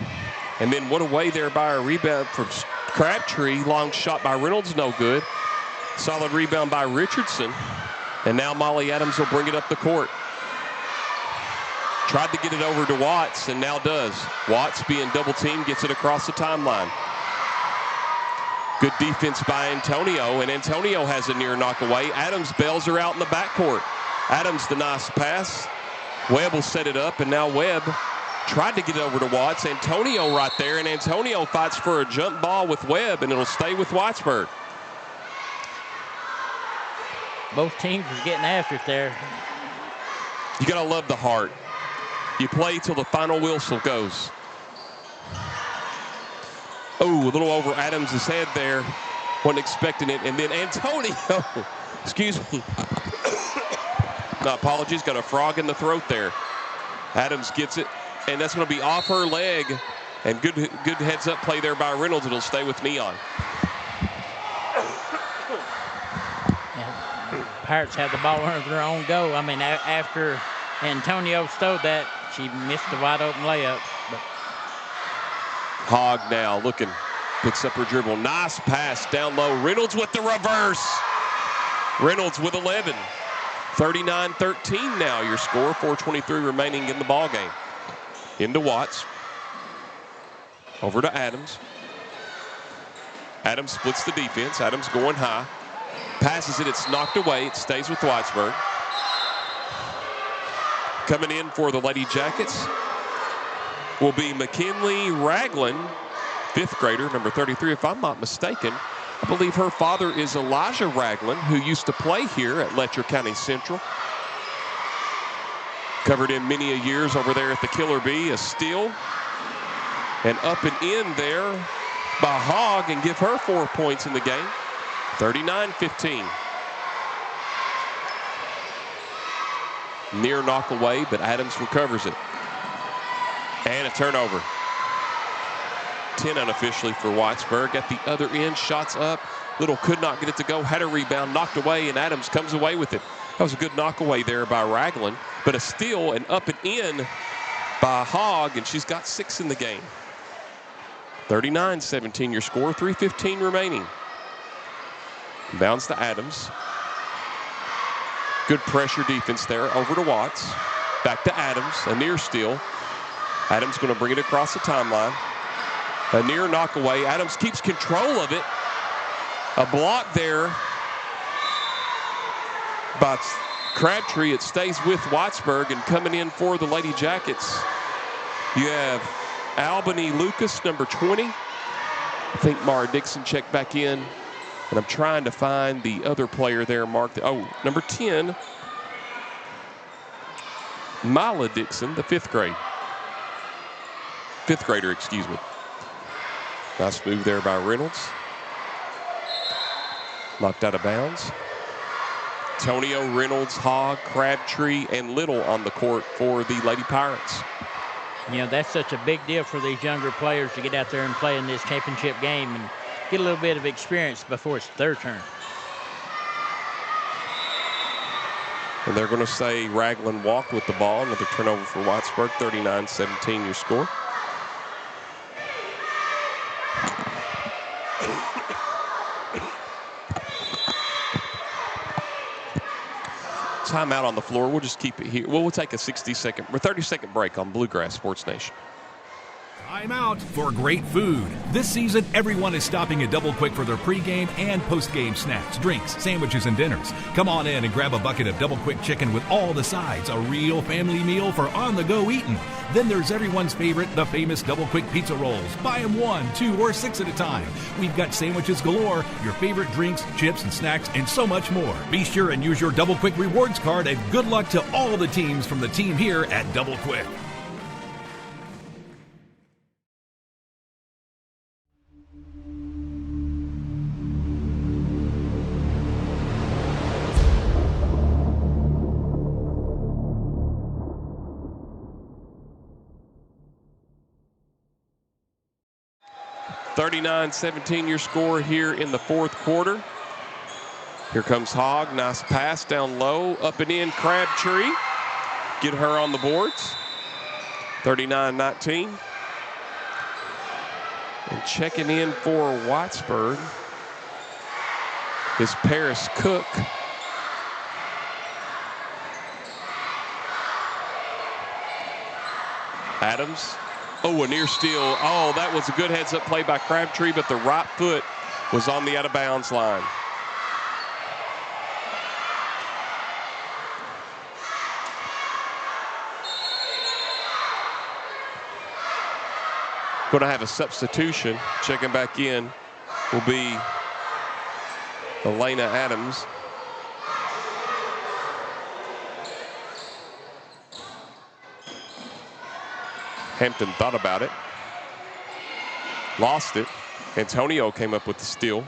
and then what a way there by a rebound for Crabtree. Long shot by Reynolds, no good. Solid rebound by Richardson. And now Molly Adams will bring it up the court. Tried to get it over to Watts, and now does. Watts, being double teamed, gets it across the timeline. Good defense by Antonio, and Antonio has a near knock away. Adams bails her out in the backcourt. Adams, the nice pass. Webb will set it up, and now Webb tried to get it over to Watts. Antonio right there, and Antonio fights for a jump ball with Webb, and it'll stay with Whitesburg. Both teams are getting after it there. You got to love the heart. You play till the final whistle goes. Oh, a little over Adams' head there. Wasn't expecting it. And then Antonio, excuse me. No, apologies, got a frog in the throat there. Adams gets it, and that's going to be off her leg. And good heads-up play there by Reynolds. It'll stay with Neon. Yeah, Pirates had the ball under their own goal. I mean, after Antonio stole that, she missed the wide-open layup. But Hogg now looking, picks up her dribble. Nice pass down low. Reynolds with the reverse. Reynolds with 11. 39-13 now your score. 4:23 remaining in the ball game. Into Watts. Over to Adams. Adams splits the defense. Adams going high. Passes it. It's knocked away. It stays with Whitesburg. Coming in for the Lady Jackets will be McKinley Ragland, 5th grader, number 33, if I'm not mistaken. I believe her father is Elijah Ragland, who used to play here at Letcher County Central. Covered in many a years over there at the Killer Bee. A steal. And up and in there by Hogg, and give her 4 points in the game. 39-15. Near knock away, but Adams recovers it. And a turnover. 10 unofficially for Whitesburg. At the other end, shots up. Little could not get it to go. Had a rebound, knocked away, and Adams comes away with it. That was a good knock away there by Ragland, but a steal and up and in by Hogg, and she's got 6 in the game. 39-17 your score, 3:15 remaining. Bounce to Adams. Good pressure defense there. Over to Watts. Back to Adams. A near steal. Adams going to bring it across the timeline. A near knock away. Adams keeps control of it. A block there by Crabtree. It stays with Whitesburg, and coming in for the Lady Jackets, you have Albany Lucas, number 20. I think Mara Dixon checked back in, and I'm trying to find the other player there marked. Oh, number 10, Mila Dixon, the 5th grader, excuse me. Nice move there by Reynolds. Knocked out of bounds. Tonio, Reynolds, Hogg, Crabtree, and Little on the court for the Lady Pirates. You know, that's such a big deal for these younger players to get out there and play in this championship game and get a little bit of experience before it's their turn. And they're going to say Ragland walked with the ball. Another turnover for Whitesburg, 39-17 your score. Timeout on the floor. We'll just keep it here. We'll take a 30-second break on Bluegrass Sports Nation. Time out for great food. This season, everyone is stopping at Double Quick for their pregame and postgame snacks, drinks, sandwiches, and dinners. Come on in and grab a bucket of Double Quick chicken with all the sides, a real family meal for on-the-go eating. Then there's everyone's favorite, the famous Double Quick pizza rolls. Buy them 1, 2, or 6 at a time. We've got sandwiches galore, your favorite drinks, chips, and snacks, and so much more. Be sure and use your Double Quick rewards card, and good luck to all the teams from the team here at Double Quick. (39-17) your score here in the 4th quarter. Here comes Hogg. Nice pass down low. Up and in, Crabtree. Get her on the boards. 39-19. And checking in for Whitesburg is Paris Cook. Adams. Oh, a near steal. Oh, that was a good heads-up play by Crabtree, but the right foot was on the out-of-bounds line. Going to have a substitution. Checking back in will be Elena Adams. Hampton thought about it, lost it. Antonio came up with the steal.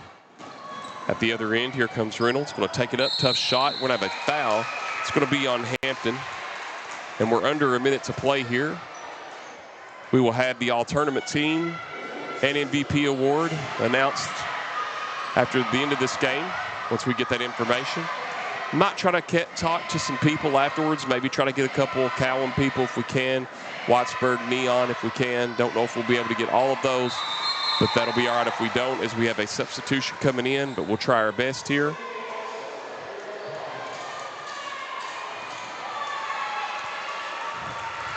At the other end, here comes Reynolds, going to take it up, tough shot. We're going to have a foul. It's going to be on Hampton, and we're under a minute to play here. We will have the all-tournament team and MVP award announced after the end of this game, once we get that information. Might try to talk to some people afterwards, maybe try to get a couple of Cowan people if we can. Whitesburg, Neon if we can. Don't know if we'll be able to get all of those, but that'll be all right if we don't, as we have a substitution coming in, but we'll try our best here.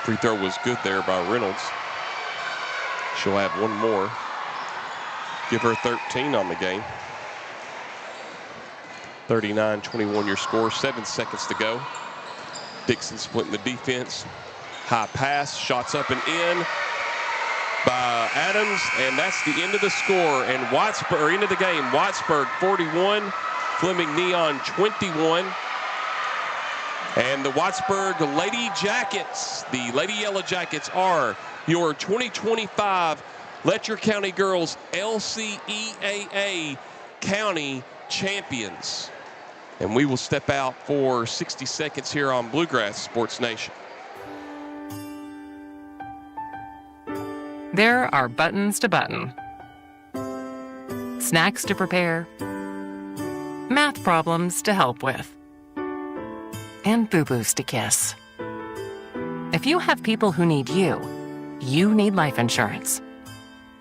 Free throw was good there by Reynolds. She'll have one more. Give her 13 on the game. 39-21 your score, 7 seconds to go. Dixon splitting the defense. High pass, shots up and in by Adams, and that's the end of the score. And end of the game, Whitesburg 41, Fleming Neon 21. And the Whitesburg Lady Jackets, the Lady Yellow Jackets, are your 2025 Letcher County Girls LCEAA County Champions. And we will step out for 60 seconds here on Bluegrass Sports Nation. There are buttons to button, snacks to prepare, math problems to help with, and boo-boos to kiss. If you have people who need you, you need life insurance.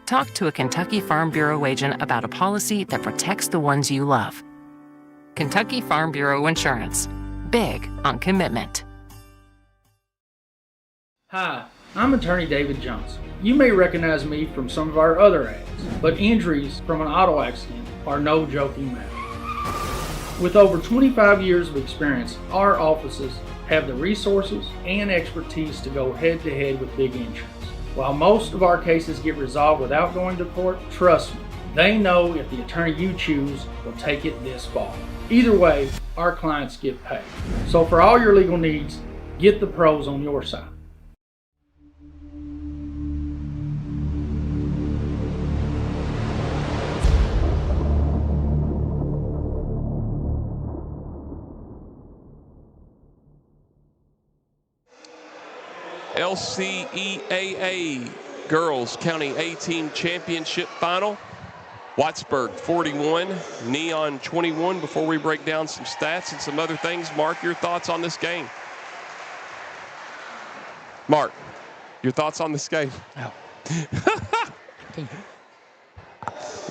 Talk to a Kentucky Farm Bureau agent about a policy that protects the ones you love. Kentucky Farm Bureau Insurance. Big on commitment. Hi, I'm attorney David Johnson. You may recognize me from some of our other ads, but injuries from an auto accident are no joking matter. With over 25 years of experience, our offices have the resources and expertise to go head-to-head with big insurance. While most of our cases get resolved without going to court, trust me, they know if the attorney you choose will take it this far. Either way, our clients get paid. So for all your legal needs, get the pros on your side. LCEAA Girls County A-Team Championship Final. Whitesburg 41, Neon 21. Before we break down some stats and some other things, Mark, your thoughts on this game? Mark, your thoughts on this game? Oh.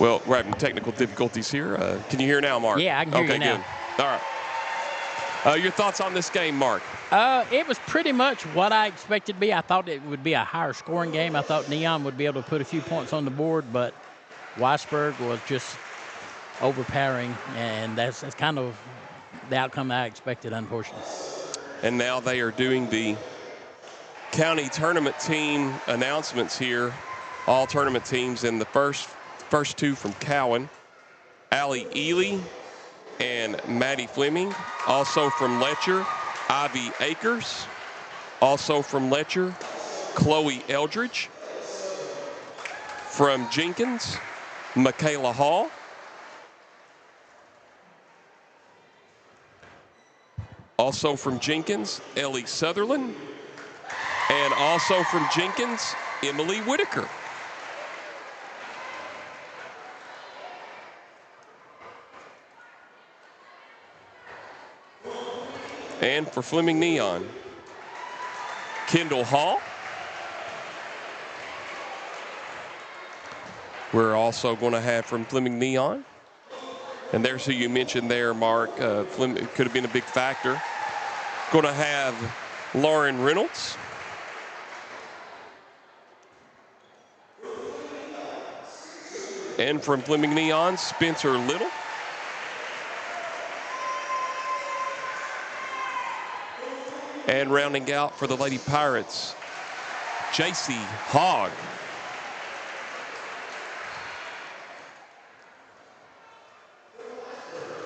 Well, we're having technical difficulties here. Can you hear now, Mark? Yeah, I can hear you now. Okay, good. All right. Your thoughts on this game, Mark? It was pretty much what I expected to be. I thought it would be a higher scoring game. I thought Neon would be able to put a few points on the board, but Whitesburg was just overpowering, and that's kind of the outcome I expected, unfortunately. And now they are doing the county tournament team announcements here. All tournament teams, and the first two from Cowan, Allie Ely and Maddie Fleming. Also from Letcher, Ivy Akers. Also from Letcher, Chloe Eldridge. From Jenkins, Michaela Hall. Also from Jenkins, Ellie Sutherland. And also from Jenkins, Emily Whitaker. And for Fleming Neon, Kendall Hall. We're also going to have from Fleming Neon. And there's who you mentioned there, Mark. Fleming could have been a big factor. Going to have Lauren Reynolds. And from Fleming Neon, Spencer Little. And rounding out for the Lady Pirates, J.C. Hogg.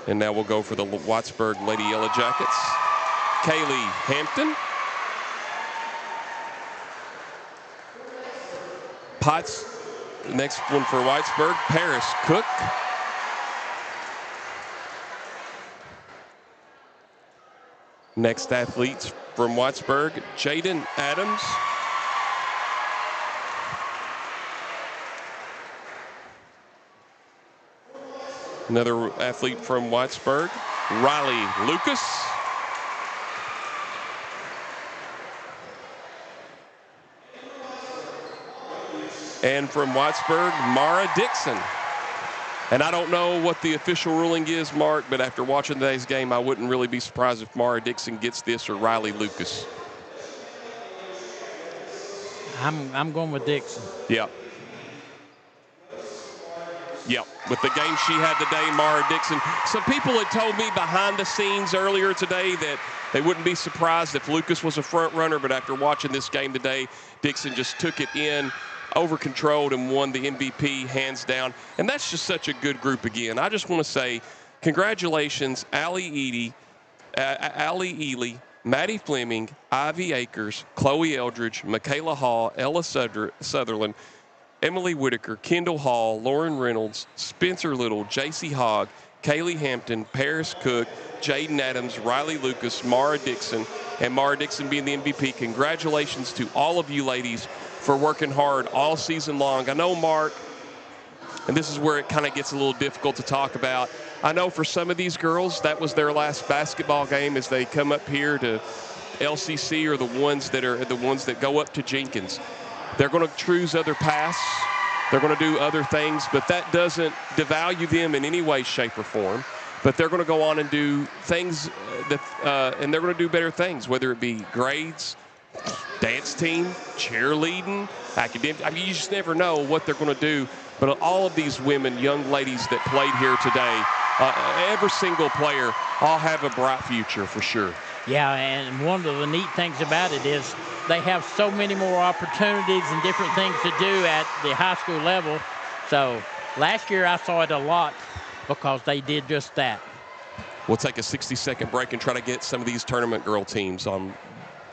And now we'll go for the Whitesburg Lady Yellow Jackets, Kaylee Hampton. Potts, the next one for Whitesburg, Paris Cook. Next athletes from Whitesburg, Jaden Adams. Another athlete from Whitesburg, Riley Lucas. And from Whitesburg, Mara Dixon. And I don't know what the official ruling is, Mark, but after watching today's game, I wouldn't really be surprised if Mara Dixon gets this or Riley Lucas. I'm going with Dixon. Yep. Yep. With the game she had today, Mara Dixon. Some people had told me behind the scenes earlier today that they wouldn't be surprised if Lucas was a front runner, but after watching this game today, Dixon just took it in, over-controlled, and won the MVP hands down. And that's just such a good group again. I just want to say congratulations, Allie Ely, Maddie Fleming, Ivy Akers, Chloe Eldridge, Michaela Hall, Ella Sutherland, Emily Whitaker, Kendall Hall, Lauren Reynolds, Spencer Little, J.C. Hogg, Kaylee Hampton, Paris Cook, Jaden Adams, Riley Lucas, Mara Dixon, and Mara Dixon being the MVP. Congratulations to all of you ladies for working hard all season long. I know, Mark, and this is where it kind of gets a little difficult to talk about. I know for some of these girls, that was their last basketball game as they come up here to LCC, or the ones that go up to Jenkins. They're going to choose other paths. They're going to do other things, but that doesn't devalue them in any way, shape, or form. But they're going to go on and do things and they're going to do better things, whether it be grades, dance team, cheerleading, academic. I mean, you just never know what they're going to do. But all of these women, young ladies that played here today, every single player, all have a bright future for sure. Yeah, and one of the neat things about it is they have so many more opportunities and different things to do at the high school level. So last year I saw it a lot because they did just that. We'll take a 60-second break and try to get some of these tournament girl teams on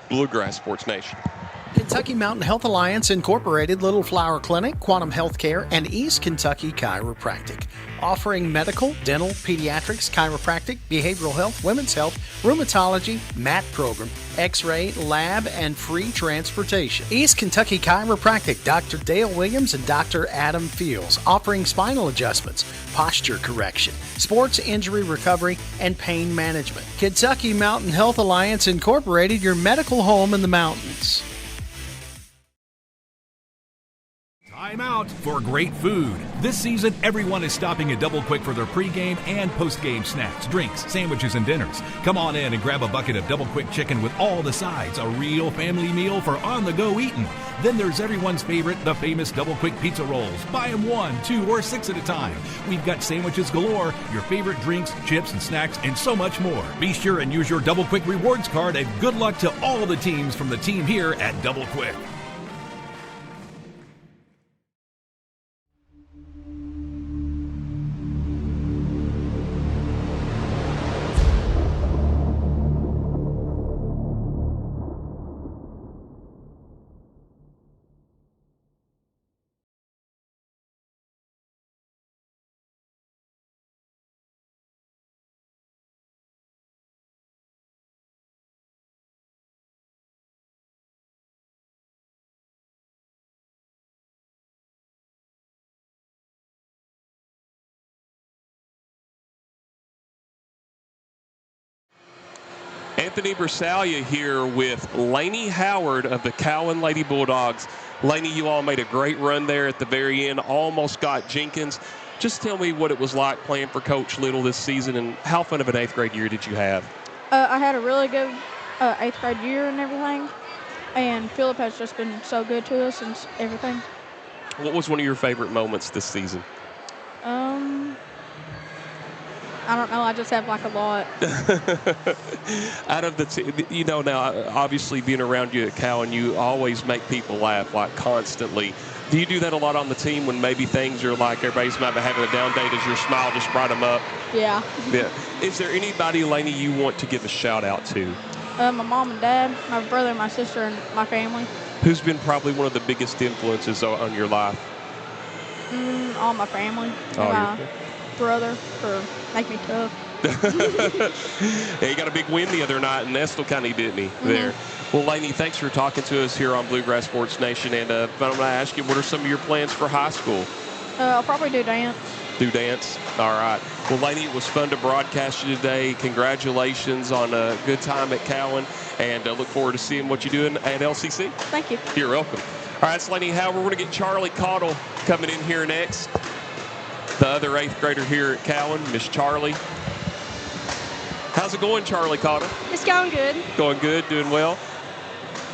Bluegrass Sports Nation. Kentucky Mountain Health Alliance Incorporated, Little Flower Clinic, Quantum Healthcare, and East Kentucky Chiropractic. Offering medical, dental, pediatrics, chiropractic, behavioral health, women's health, rheumatology, MAT program, x-ray, lab, and free transportation. East Kentucky Chiropractic, Dr. Dale Williams and Dr. Adam Fields. Offering spinal adjustments, posture correction, sports injury recovery, and pain management. Kentucky Mountain Health Alliance Incorporated, your medical home in the mountains. Time out for great food. This season, everyone is stopping at Double Quick for their pregame and postgame snacks, drinks, sandwiches, and dinners. Come on in and grab a bucket of Double Quick chicken with all the sides, a real family meal for on-the-go eating. Then there's everyone's favorite, the famous Double Quick pizza rolls. Buy them 1, 2, or 6 at a time. We've got sandwiches galore, your favorite drinks, chips, and snacks, and so much more. Be sure and use your Double Quick rewards card, and good luck to all the teams from the team here at Double Quick. Anthony Bersalia here with Lainey Howard of the Cowan Lady Bulldogs. Lainey, you all made a great run there at the very end, almost got Jenkins. Just tell me what it was like playing for Coach Little this season, and how fun of an 8th grade year did you have? I had a really good 8th grade year and everything, and Philip has just been so good to us and everything. What was one of your favorite moments this season? I don't know. I just have like a lot. Out of the, now obviously being around you at Cowan, you always make people laugh like constantly. Do you do that a lot on the team when maybe things are like everybody's might be having a down day? Does your smile just bright them up? Yeah. Yeah. Is there anybody, Lainey, you want to give a shout out to? My mom and dad, my brother, my sister, and my family. Who's been probably one of the biggest influences on your life? All my family. Oh, my brother for making me tough. Yeah, he got a big win the other night in Estill County, didn't he? There. Well, Lainey, thanks for talking to us here on Bluegrass Sports Nation. And I'm going to ask you, what are some of your plans for high school? I'll probably do dance. Do dance? All right. Well, Lainey, it was fun to broadcast you today. Congratulations on a good time at Cowan. And look forward to seeing what you're doing at LCC. Thank you. You're welcome. All right, it's Lainey Howard. We're going to get Charlie Cottle coming in here next. The other 8th grader here at Cowan, Miss Charlie. How's it going, Charlie Cottle? It's going good. Going good, doing well.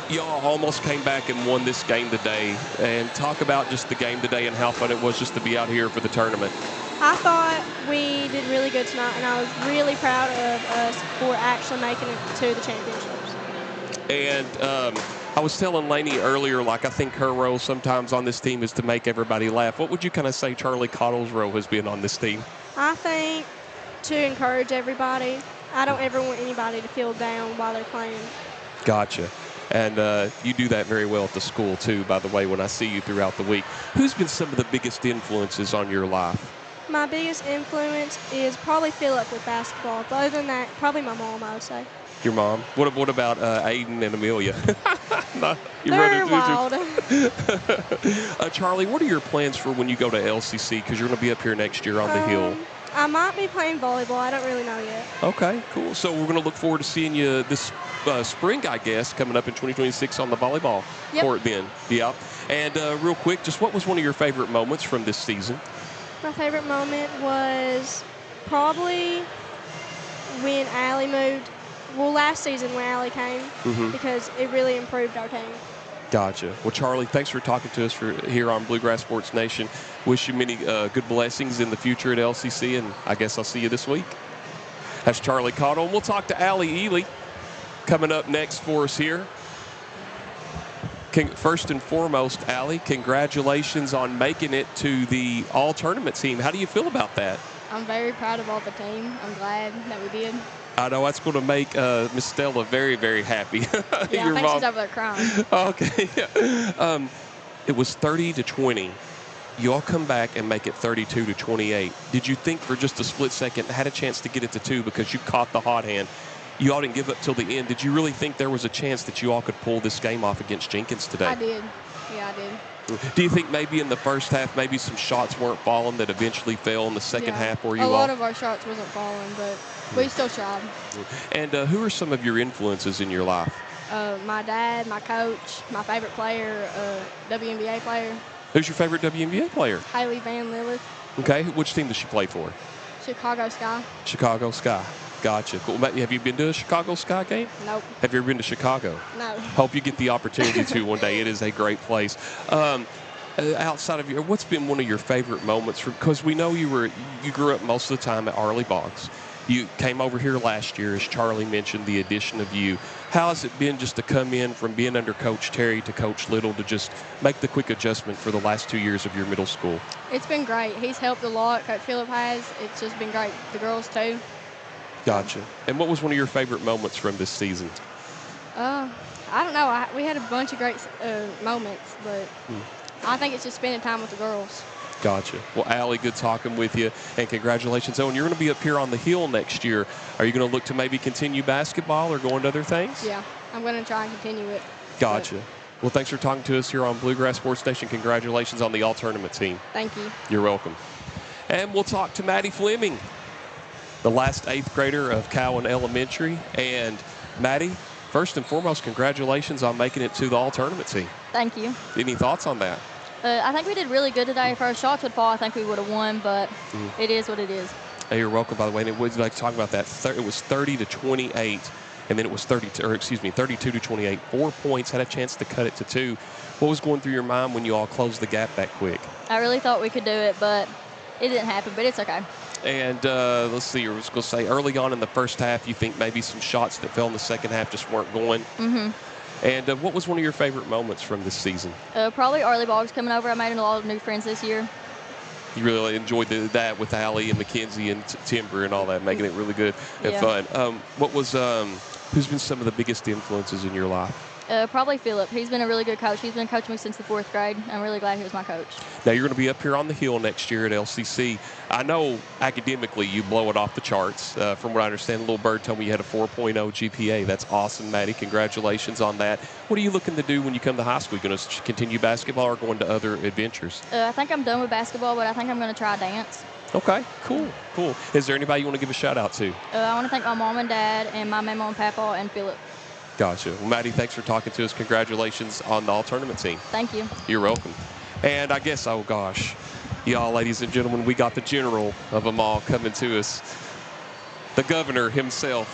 Y'all almost came back and won this game today. And talk about just the game today and how fun it was just to be out here for the tournament. I thought we did really good tonight, and I was really proud of us for actually making it to the championships. And I was telling Lainey earlier, like, I think her role sometimes on this team is to make everybody laugh. What would you kind of say Charlie Cottle's role has been on this team? I think to encourage everybody. I don't ever want anybody to feel down while they're playing. Gotcha. And you do that very well at the school, too, by the way, when I see you throughout the week. Who's been some of the biggest influences on your life? My biggest influence is probably Philip with basketball. But other than that, probably my mom, I would say. Your mom. What about Aiden and Amelia? They're wild. Charlie, what are your plans for when you go to LCC? Because you're going to be up here next year on the Hill. I might be playing volleyball. I don't really know yet. Okay, cool. So we're going to look forward to seeing you this spring, I guess, coming up in 2026 on the volleyball court then. Yep. And real quick, just what was one of your favorite moments from this season? My favorite moment was probably when Allie moved. Well, last season when Allie came, because it really improved our team. Gotcha. Well, Charlie, thanks for talking to us here on Bluegrass Sports Nation. Wish you many good blessings in the future at LCC, and I guess I'll see you this week. That's Charlie Cottle, and we'll talk to Allie Ely coming up next for us here. First and foremost, Allie, congratulations on making it to the all-tournament team. How do you feel about that? I'm very proud of all the team. I'm glad that we did. I know that's going to make Miss Stella very, very happy. Yeah, I think she's over there crying. Okay. It was 30-20. You all come back and make it 32-28. Did you think for just a split second, had a chance to get it to 2 because you caught the hot hand? You all didn't give up till the end. Did you really think there was a chance that you all could pull this game off against Jenkins today? I did. Yeah, I did. Do you think maybe in the first half, maybe some shots weren't falling that eventually fell in the second half where you a all? lot of our shots wasn't falling, but we still tried. And who are some of your influences in your life? My dad, my coach, my favorite player, WNBA player. Who's your favorite WNBA player? Haley Van Lilith. Okay. Which team does she play for? Chicago Sky. Chicago Sky. Gotcha. Cool. Have you been to a Chicago Sky game? Nope. Have you ever been to Chicago? No. Hope you get the opportunity to one day. It is a great place. Outside of you, what's been one of your favorite moments? Because we know you grew up most of the time at Arley Boggs. You came over here last year, as Charlie mentioned, the addition of you. How has it been just to come in from being under Coach Terry to Coach Little to just make the quick adjustment for the last 2 years of your middle school? It's been great. He's helped a lot. Coach Phillip has. It's just been great. The girls, too. Gotcha. And what was one of your favorite moments from this season? I don't know. We had a bunch of great moments, but I think it's just spending time with the girls. Gotcha. Well, Allie, good talking with you, and congratulations. Oh, and you're going to be up here on the Hill next year. Are you going to look to maybe continue basketball or go into other things? Yeah, I'm going to try and continue it. Gotcha. Well, thanks for talking to us here on Bluegrass Sports Station. Congratulations on the all-tournament team. Thank you. You're welcome. And we'll talk to Maddie Fleming, the last 8th grader of Cowan Elementary. And Maddie, first and foremost, congratulations on making it to the all-tournament team. Thank you. Any thoughts on that? I think we did really good today. If our shots would fall, I think we would have won, but it is what it is. Hey, you're welcome, by the way. And would you like to talk about that? It was 30-28, and then it was 32-28. 4 points, had a chance to cut it to 2. What was going through your mind when you all closed the gap that quick? I really thought we could do it, but it didn't happen, but it's okay. And let's see, I was going to say early on in the first half, you think maybe some shots that fell in the second half just weren't going. And what was one of your favorite moments from this season? Probably Arley Boggs coming over. I made a lot of new friends this year. You really enjoyed that with Allie and Mackenzie and Timber and all that, making it really good and fun. Who's been some of the biggest influences in your life? Probably Philip. He's been a really good coach. He's been coaching me since the 4th grade. I'm really glad he was my coach. Now, you're going to be up here on the Hill next year at LCC. I know academically you blow it off the charts. From what I understand, Little Bird told me you had a 4.0 GPA. That's awesome, Maddie. Congratulations on that. What are you looking to do when you come to high school? You going to continue basketball or go into other adventures? I think I'm done with basketball, but I think I'm going to try dance. Okay, cool. Is there anybody you want to give a shout-out to? I want to thank my mom and dad and my mama and papa and Philip. Gotcha. Well, Maddie, thanks for talking to us. Congratulations on the all-tournament team. Thank you. You're welcome. And I guess, oh gosh, y'all, ladies and gentlemen, we got the general of them all coming to us. The governor himself.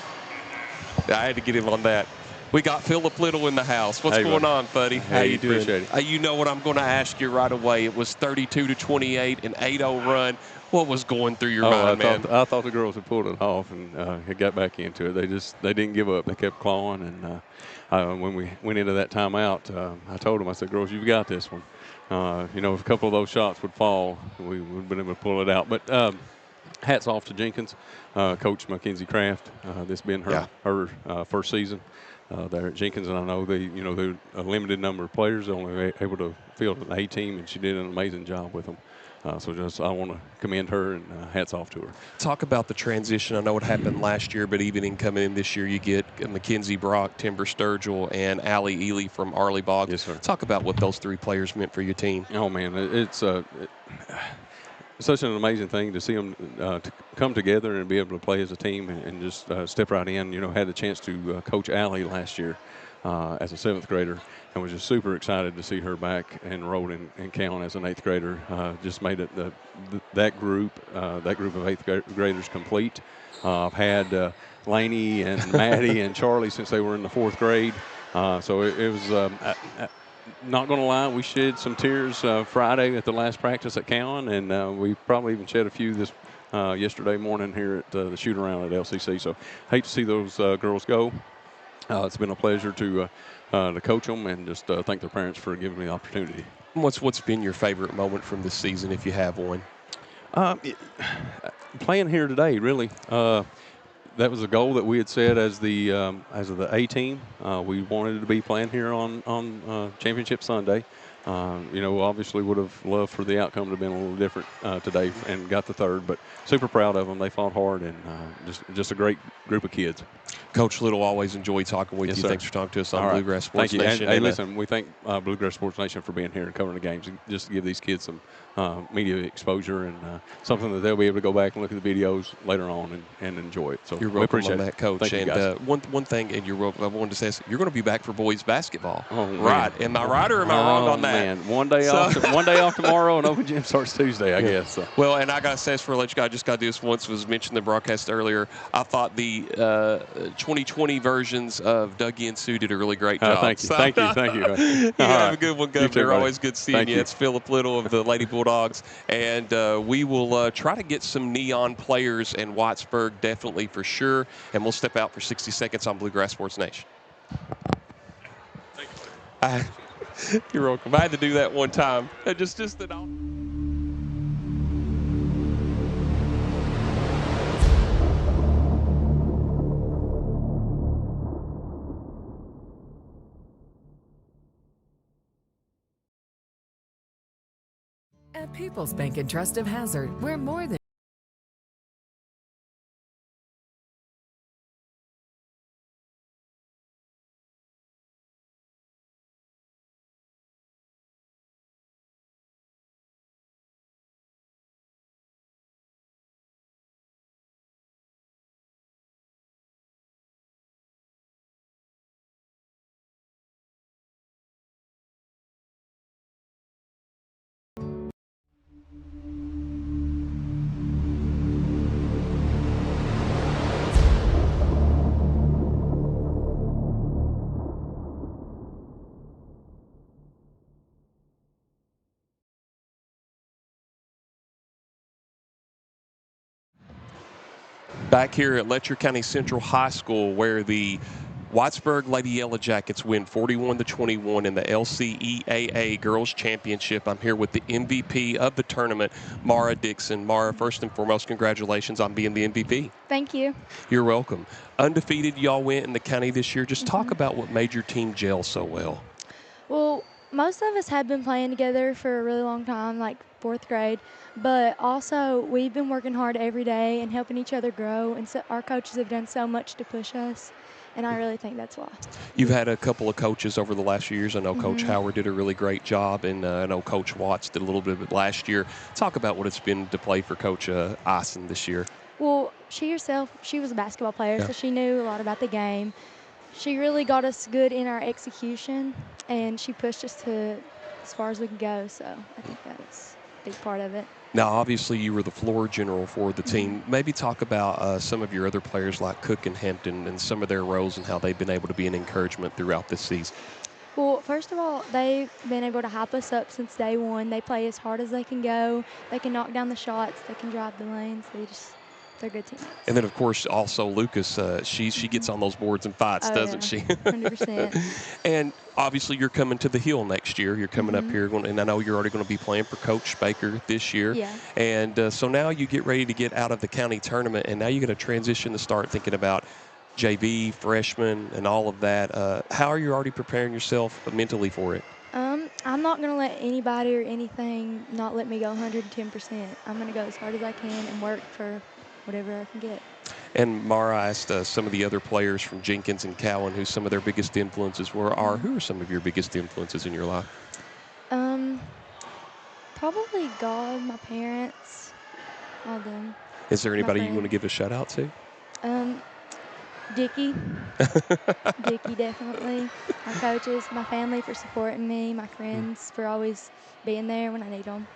I had to get him on that. We got Philip Little in the house. What's going on, buddy? How you doing? Appreciate it. You know what I'm going to ask you right away. It was 32-28, an 8-0 run. What was going through your mind, man? I thought the girls had pulled it off and had got back into it. They didn't give up. They kept clawing. And when we went into that timeout, I told them, I said, girls, you've got this one. If a couple of those shots would fall, we would have been able to pull it out. But hats off to Jenkins, Coach Mackenzie Kraft. This been her first season there at Jenkins, and I know they're a limited number of players, only able to field an A team, and she did an amazing job with them. So just I want to commend her and hats off to her. Talk about the transition. I know it happened last year, but even in coming in this year, you get Mackenzie Brock, Timber Sturgill, and Allie Ely from Arley Boggs. Yes, sir. Talk about what those 3 players meant for your team. Oh, man, it's such an amazing thing to see them to come together and be able to play as a team and just step right in. You know, had the chance to coach Allie last year as a 7th grader, and was just super excited to see her back enrolled in Cowan as an 8th grader. Just made it that group of 8th graders complete. I've had Laney and Maddie and Charlie since they were in the 4th grade. So it was not going to lie, we shed some tears Friday at the last practice at Cowan, and we probably even shed a few this yesterday morning here at the shoot-around at LCC. So hate to see those girls go. It's been a pleasure to coach them and just thank their parents for giving me the opportunity. What's been your favorite moment from this season, if you have one? Playing here today, really. That was a goal that we had set as the A team. We wanted to be playing here on Championship Sunday. You know, obviously would have loved for the outcome to have been a little different today and got the 3rd, but super proud of them. They fought hard and just a great group of kids. Coach Little, always enjoy talking with Yes, you. sir. Thanks for talking to us on Bluegrass Sports Thank you. Nation. Hey, listen, we thank Bluegrass Sports Nation for being here and covering the games, and just to give these kids some media exposure and something that they'll be able to go back and look at the videos later on and enjoy it. So you're we welcome appreciate on that, Coach. Thank and you, guys. one thing, and you're welcome. I wanted to say this, you're going to be back for boys basketball. Oh, man. Right? Am I right or am I wrong on that? Man, one day off tomorrow, and open gym starts Tuesday, I guess. So. Well, and I got to say this for let you guys, just got to do this once. Was mentioned in the broadcast earlier. I thought the 2020 versions of Dougie and Sue did a really great job. Thank you. You have a good one, Governor. too, Always good seeing Thank you. you. It's Philip Little of the Lady Bulldogs, and we will try to get some neon players in Whitesburg, definitely for sure. And we'll step out for 60 seconds on Bluegrass Sports Nation. Thank you. You're welcome. I had to do that one time. Just that. At People's Bank and Trust of Hazard, we're more than back here at Letcher County Central High School, where the Whitesburg Lady Yellow Jackets win 41-21 in the LCEAA Girls Championship. I'm here with the MVP of the tournament, Mara Dixon. Mara, first and foremost, congratulations on being the MVP. Thank you. You're welcome. Undefeated, y'all went in the county this year. Just talk about what made your team gel so well. Well, most of us had been playing together for a really long time, like 4th grade, but also we've been working hard every day and helping each other grow, and so our coaches have done so much to push us, and I really think that's why. You've had a couple of coaches over the last few years. I know Coach Howard did a really great job, and I know Coach Watts did a little bit of it last year. Talk about what it's been to play for Coach Eisen this year. Well, she herself, she was a basketball player, so she knew a lot about the game. She really got us good in our execution, and she pushed us to as far as we could go, so I think that's a big part of it. Now, obviously, you were the floor general for the team. Maybe talk about some of your other players like Cook and Hampton and some of their roles and how they've been able to be an encouragement throughout this season. Well, first of all, they've been able to hype us up since day one. They play as hard as they can go. They can knock down the shots. They can drive the lanes. They're good teammates. And then, of course, also Lucas, she gets on those boards and fights, doesn't she? 100%. And obviously, you're coming to the Hill next year. You're coming up here, and I know you're already going to be playing for Coach Baker this year. Yeah. And so now you get ready to get out of the county tournament, and now you got to transition to start thinking about JV, freshmen, and all of that. How are you already preparing yourself mentally for it? I'm not going to let anybody or anything not let me go 110%. I'm going to go as hard as I can and work for whatever I can get. And Mara asked some of the other players from Jenkins and Cowan who some of their biggest influences are. Who are some of your biggest influences in your life? Probably God, my parents, all them. Is there anybody you want to give a shout out to? Dickie. Dickie, definitely. My coaches, my family for supporting me, my friends for always being there when I need them.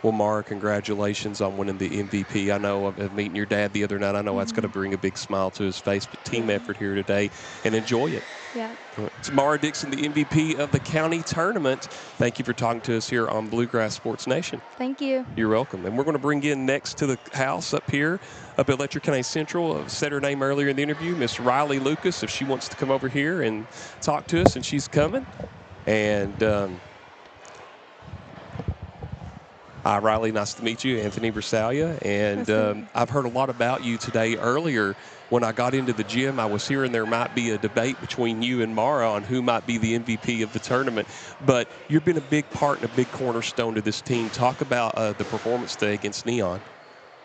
Well, Mara, congratulations on winning the MVP. I know of meeting your dad the other night. I know that's going to bring a big smile to his face, but team effort here today, and enjoy it. Yeah. It's Mara Dixon, the MVP of the county tournament. Thank you for talking to us here on Bluegrass Sports Nation. Thank you. You're welcome. And we're going to bring in next to the house up here, up at Letcher County Central. Said her name earlier in the interview, Miss Riley Lucas, if she wants to come over here and talk to us, and she's coming. And hi, Riley. Nice to meet you. Anthony Bersalia. And I've heard a lot about you today. Earlier, when I got into the gym, I was hearing there might be a debate between you and Mara on who might be the MVP of the tournament. But you've been a big part and a big cornerstone to this team. Talk about the performance today against Neon.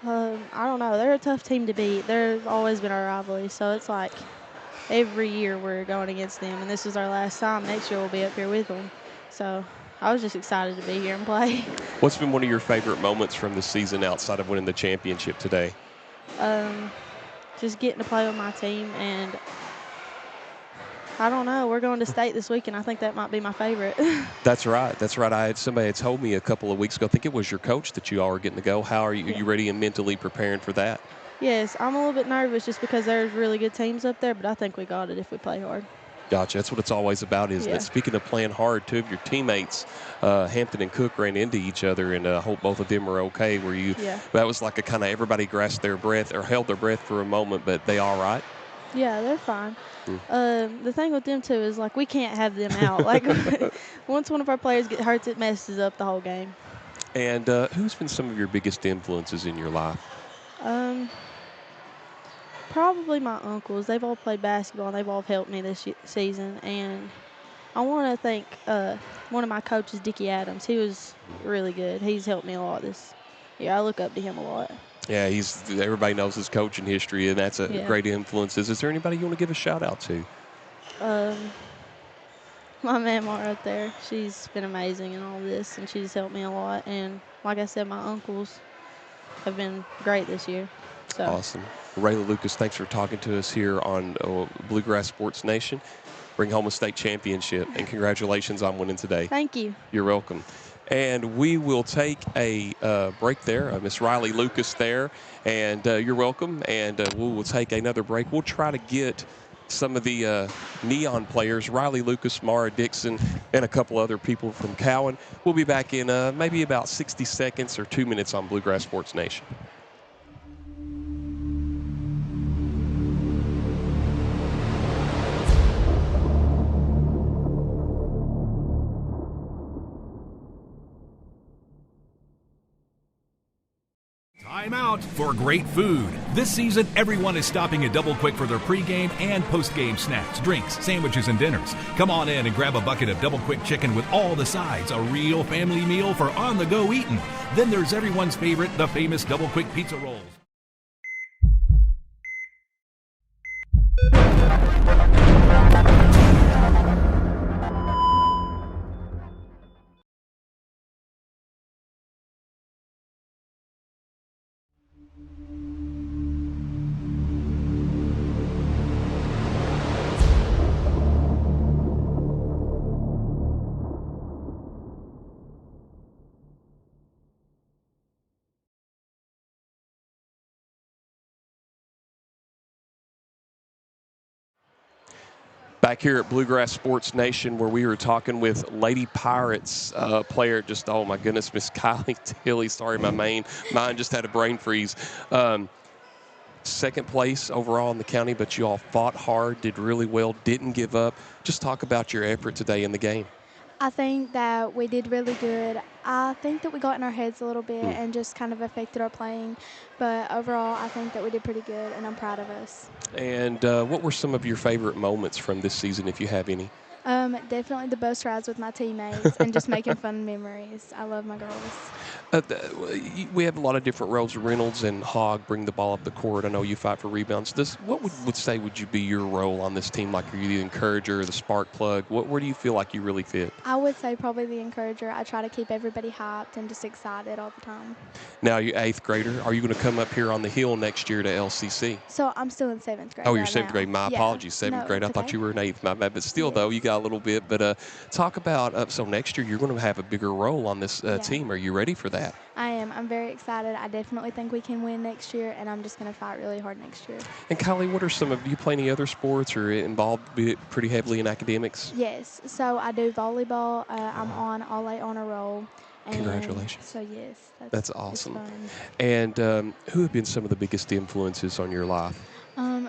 I don't know. They're a tough team to beat. They've always been our rivalry. So it's like every year we're going against them. And this is our last time. Next year we'll be up here with them. So I was just excited to be here and play. What's been one of your favorite moments from the season outside of winning the championship today? Just getting to play with my team, and I don't know. We're going to state this week, and I think that might be my favorite. That's right. That's right. I had somebody had told me a couple of weeks ago, I think it was your coach, that you all were getting to go. How are you? Are you ready and mentally preparing for that? Yes, I'm a little bit nervous just because there's really good teams up there, but I think we got it if we play hard. Gotcha. That's what it's always about, isn't it? Speaking of playing hard, two of your teammates, Hampton and Cook, ran into each other, and I hope both of them are okay. Were you? Yeah. That was like a kind of everybody grasped their breath or held their breath for a moment, but they all right? Yeah, they're fine. The thing with them, too, is, like, we can't have them out. Like, once one of our players gets hurt, it messes up the whole game. And who's been some of your biggest influences in your life? Probably my uncles. They've all played basketball, and they've all helped me this season. And I want to thank one of my coaches, Dickie Adams. He was really good. He's helped me a lot this year. I look up to him a lot. Yeah, everybody knows his coaching history, and that's a great influence. Is there anybody you want to give a shout-out to? My mama right there. She's been amazing in all this, and she's helped me a lot. And like I said, my uncles have been great this year. So. Awesome. Rayla Lucas, thanks for talking to us here on Bluegrass Sports Nation. Bring home a state championship, and congratulations on winning today. Thank you. You're welcome. And we will take a break there. Miss Riley Lucas there, and you're welcome. And we will take another break. We'll try to get some of the Neon players, Riley Lucas, Mara Dixon, and a couple other people from Cowan. We'll be back in maybe about 60 seconds or 2 minutes on Bluegrass Sports Nation. Time out for great food. This season, everyone is stopping at Double Quick for their pregame and postgame snacks, drinks, sandwiches, and dinners. Come on in and grab a bucket of Double Quick chicken with all the sides, a real family meal for on-the-go eating. Then there's everyone's favorite, the famous Double Quick pizza rolls. Back here at Bluegrass Sports Nation, where we were talking with Lady Pirates player, just, oh my goodness, Miss Kylie Tilley. Sorry, my mind just had a brain freeze. Second place overall in the county, but you all fought hard, did really well, didn't give up. Just talk about your effort today in the game. I think that we did really good. I think that we got in our heads a little bit and just kind of affected our playing. But overall, I think that we did pretty good, and I'm proud of us. And what were some of your favorite moments from this season, if you have any? Definitely the bus rides with my teammates and just making fun memories. I love my girls. We have a lot of different roles. Reynolds and Hogg bring the ball up the court. I know you fight for rebounds. What would you be your role on this team? Like, are you the encourager or the spark plug? Where do you feel like you really fit? I would say probably the encourager. I try to keep everybody hyped and just excited all the time. Now, you're 8th grader. Are you going to come up here on the hill next year to LCC? So I'm still in 7th grade. Oh, you're right 7th now. grade. My Yeah. apologies. 7th grade. I thought you were in 8th. My bad. But still, though, you got a little bit. But talk about, so next year you're going to have a bigger role on this team. Are you ready for that? I am. I'm very excited. I definitely think we can win next year, and I'm just going to fight really hard next year. And Kylie, what are do you play any other sports or involved pretty heavily in academics? Yes. So I do volleyball. I'm on all-A honor roll. Congratulations. So, yes. That's awesome. It's fun. And who have been some of the biggest influences on your life?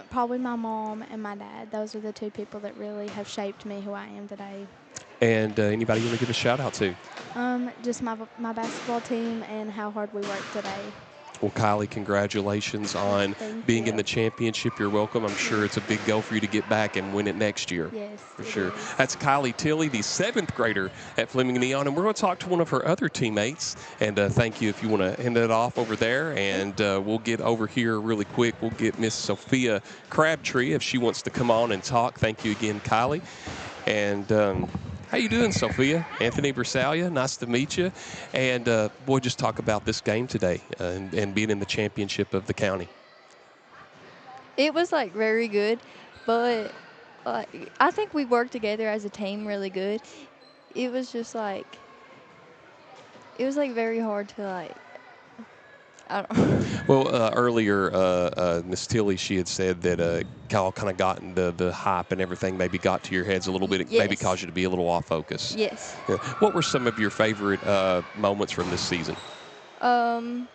Probably my mom and my dad. Those are the two people that really have shaped me who I am today. And anybody you want to give a shout out to? Just my basketball team and how hard we work today. Well, Kylie, congratulations on being in the championship. You're welcome. I'm sure it's a big goal for you to get back and win it next year. Yes, for sure. That's Kylie Tilley, the 7th grader at Fleming Neon. And we're going to talk to one of her other teammates. And thank you if you want to hand it off over there. And we'll get over here really quick. We'll get Miss Sophia Crabtree if she wants to come on and talk. Thank you again, Kylie. And how you doing, Sophia? Anthony Bersalia, nice to meet you. And we'll just talk about this game today and being in the championship of the county. It was, very good, but, I think we worked together as a team really good. It was just, very hard to, I don't know. Well, earlier, Miss Tilley, she had said that Kyle kind of got into the hype and everything, maybe got to your heads a little bit, maybe caused you to be a little off focus. Yes. Yeah. What were some of your favorite moments from this season? I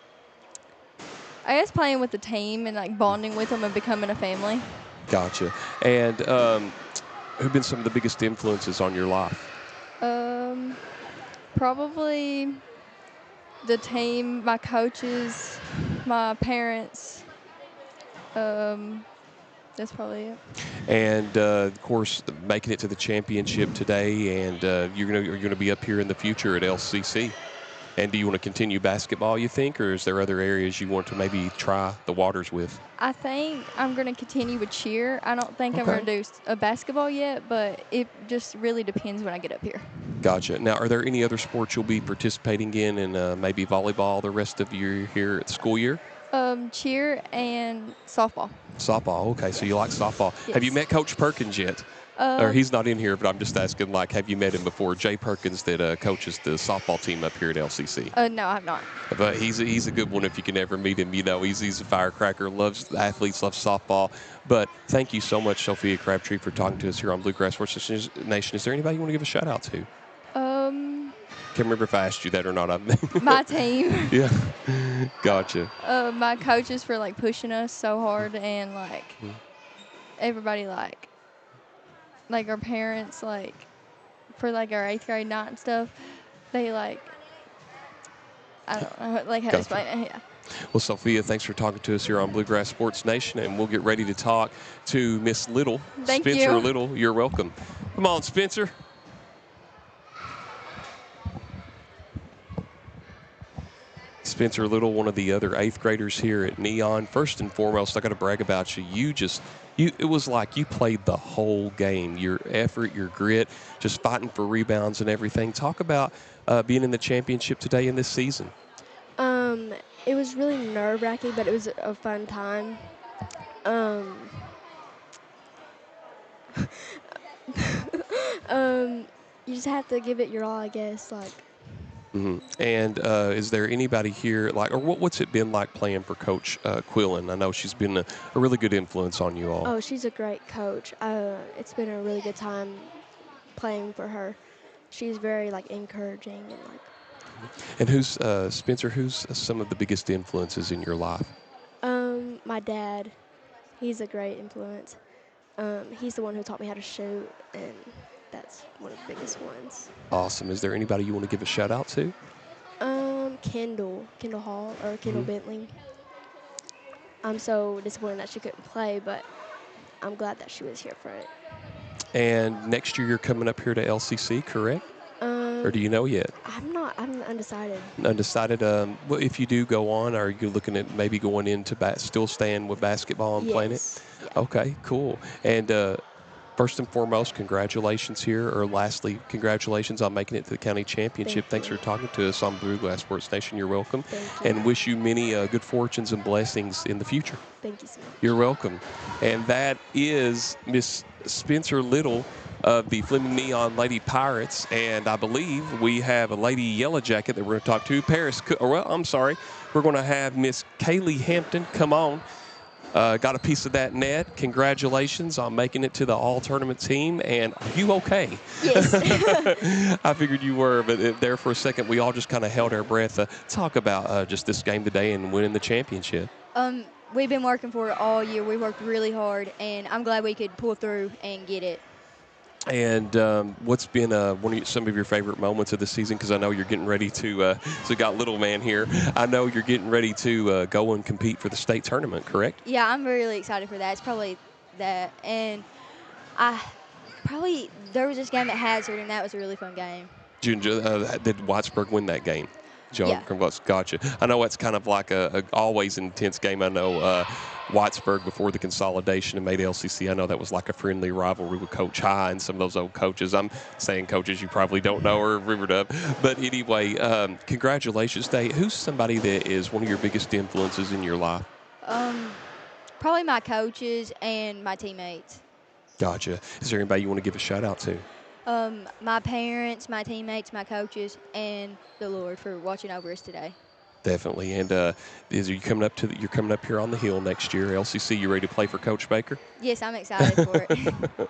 guess playing with the team and, bonding with them and becoming a family. Gotcha. And who've been some of the biggest influences on your life? Probably the team, my coaches, my parents. That's probably it. And of course, making it to the championship today, and you're gonna be up here in the future at LCC. And do you want to continue basketball, you think, or is there other areas you want to maybe try the waters with? I think I'm going to continue with cheer. I don't think I'm going to do a basketball yet, but it just really depends when I get up here. Gotcha. Now, are there any other sports you'll be participating in, and maybe volleyball the rest of your here at the school year? Cheer and softball. Softball. Okay, so you like softball. Yes. Have you met Coach Perkins yet? Or he's not in here, but I'm just asking, have you met him before? Jay Perkins that coaches the softball team up here at LCC. No, I have not. But he's a good one if you can ever meet him. He's a firecracker, loves athletes, loves softball. But thank you so much, Sophia Crabtree, for talking to us here on Bluegrass Sports Nation. Is there anybody you want to give a shout out to? Can't remember if I asked you that or not. My team. Yeah, gotcha. My coaches for pushing us so hard, and everybody our parents for our 8th grade night and stuff. They I don't know how to explain it. Yeah. Well, Sophia, thanks for talking to us here on Bluegrass Sports Nation, and we'll get ready to talk to Miss Little. Thank Spencer you. Little, you're welcome. Come on, Spencer. Spencer Little, one of the other 8th graders here at Neon. First and foremost, I got to brag about you. It was like you played the whole game. Your effort, your grit, just fighting for rebounds and everything. Talk about being in the championship today in this season. It was really nerve-wracking, but it was a fun time. You just have to give it your all, I guess. Mm-hmm. And is there anybody here, or what's it been like playing for Coach Quillen? I know she's been a really good influence on you all. Oh, she's a great coach. It's been a really good time playing for her. She's very, encouraging and, And who's, Spencer, who's some of the biggest influences in your life? My dad. He's a great influence. He's the one who taught me how to shoot, and that's one of the biggest ones. Awesome. Is there anybody you want to give a shout out to? Kendall Hall, or Kendall Bentley. I'm so disappointed that she couldn't play, but I'm glad that she was here for it. And next year you're coming up here to LCC, correct? Or do you know yet? I'm undecided. Undecided. Well, if you do go on, are you looking at maybe going into still staying with basketball and playing it? Yeah. Okay, cool. And first and foremost, congratulations here. Or lastly, congratulations on making it to the county championship. Thanks for talking to us on Blue Glass Sports Nation. You're welcome. Thank you. And wish you many good fortunes and blessings in the future. Thank you so much. You're welcome. And that is Miss Spencer Little of the Fleming Neon Lady Pirates. And I believe we have a Lady Yellow Jacket that we're going to talk to. We're going to have Miss Kaylee Hampton come on. Got a piece of that net. Congratulations on making it to the all-tournament team. And are you okay? Yes. I figured you were, but there for a second, we all just kind of held our breath. Talk about just this game today and winning the championship. We've been working for it all year. We worked really hard, and I'm glad we could pull through and get it. And what's been some of your favorite moments of the season? Because I know you're getting ready to, so got little man here. I know you're getting ready to go and compete for the state tournament, correct? Yeah, I'm really excited for that. It's probably that. And there was this game at Hazard, and that was a really fun game. Did Whitesburg win that game? John, Yeah. Gotcha. I know it's kind of like a always intense game. I know Whitesburg before the consolidation and made LCC. I know that was like a friendly rivalry with Coach High and some of those old coaches. I'm saying coaches you probably don't know or remembered of. But anyway, congratulations, Dave. Who's somebody that is one of your biggest influences in your life? Probably my coaches and my teammates. Gotcha. Is there anybody you want to give a shout out to? My parents, my teammates, my coaches, and the Lord for watching over us today. Definitely. And you're coming up here on the hill next year, LCC. You ready to play for Coach Baker? Yes, I'm excited for it.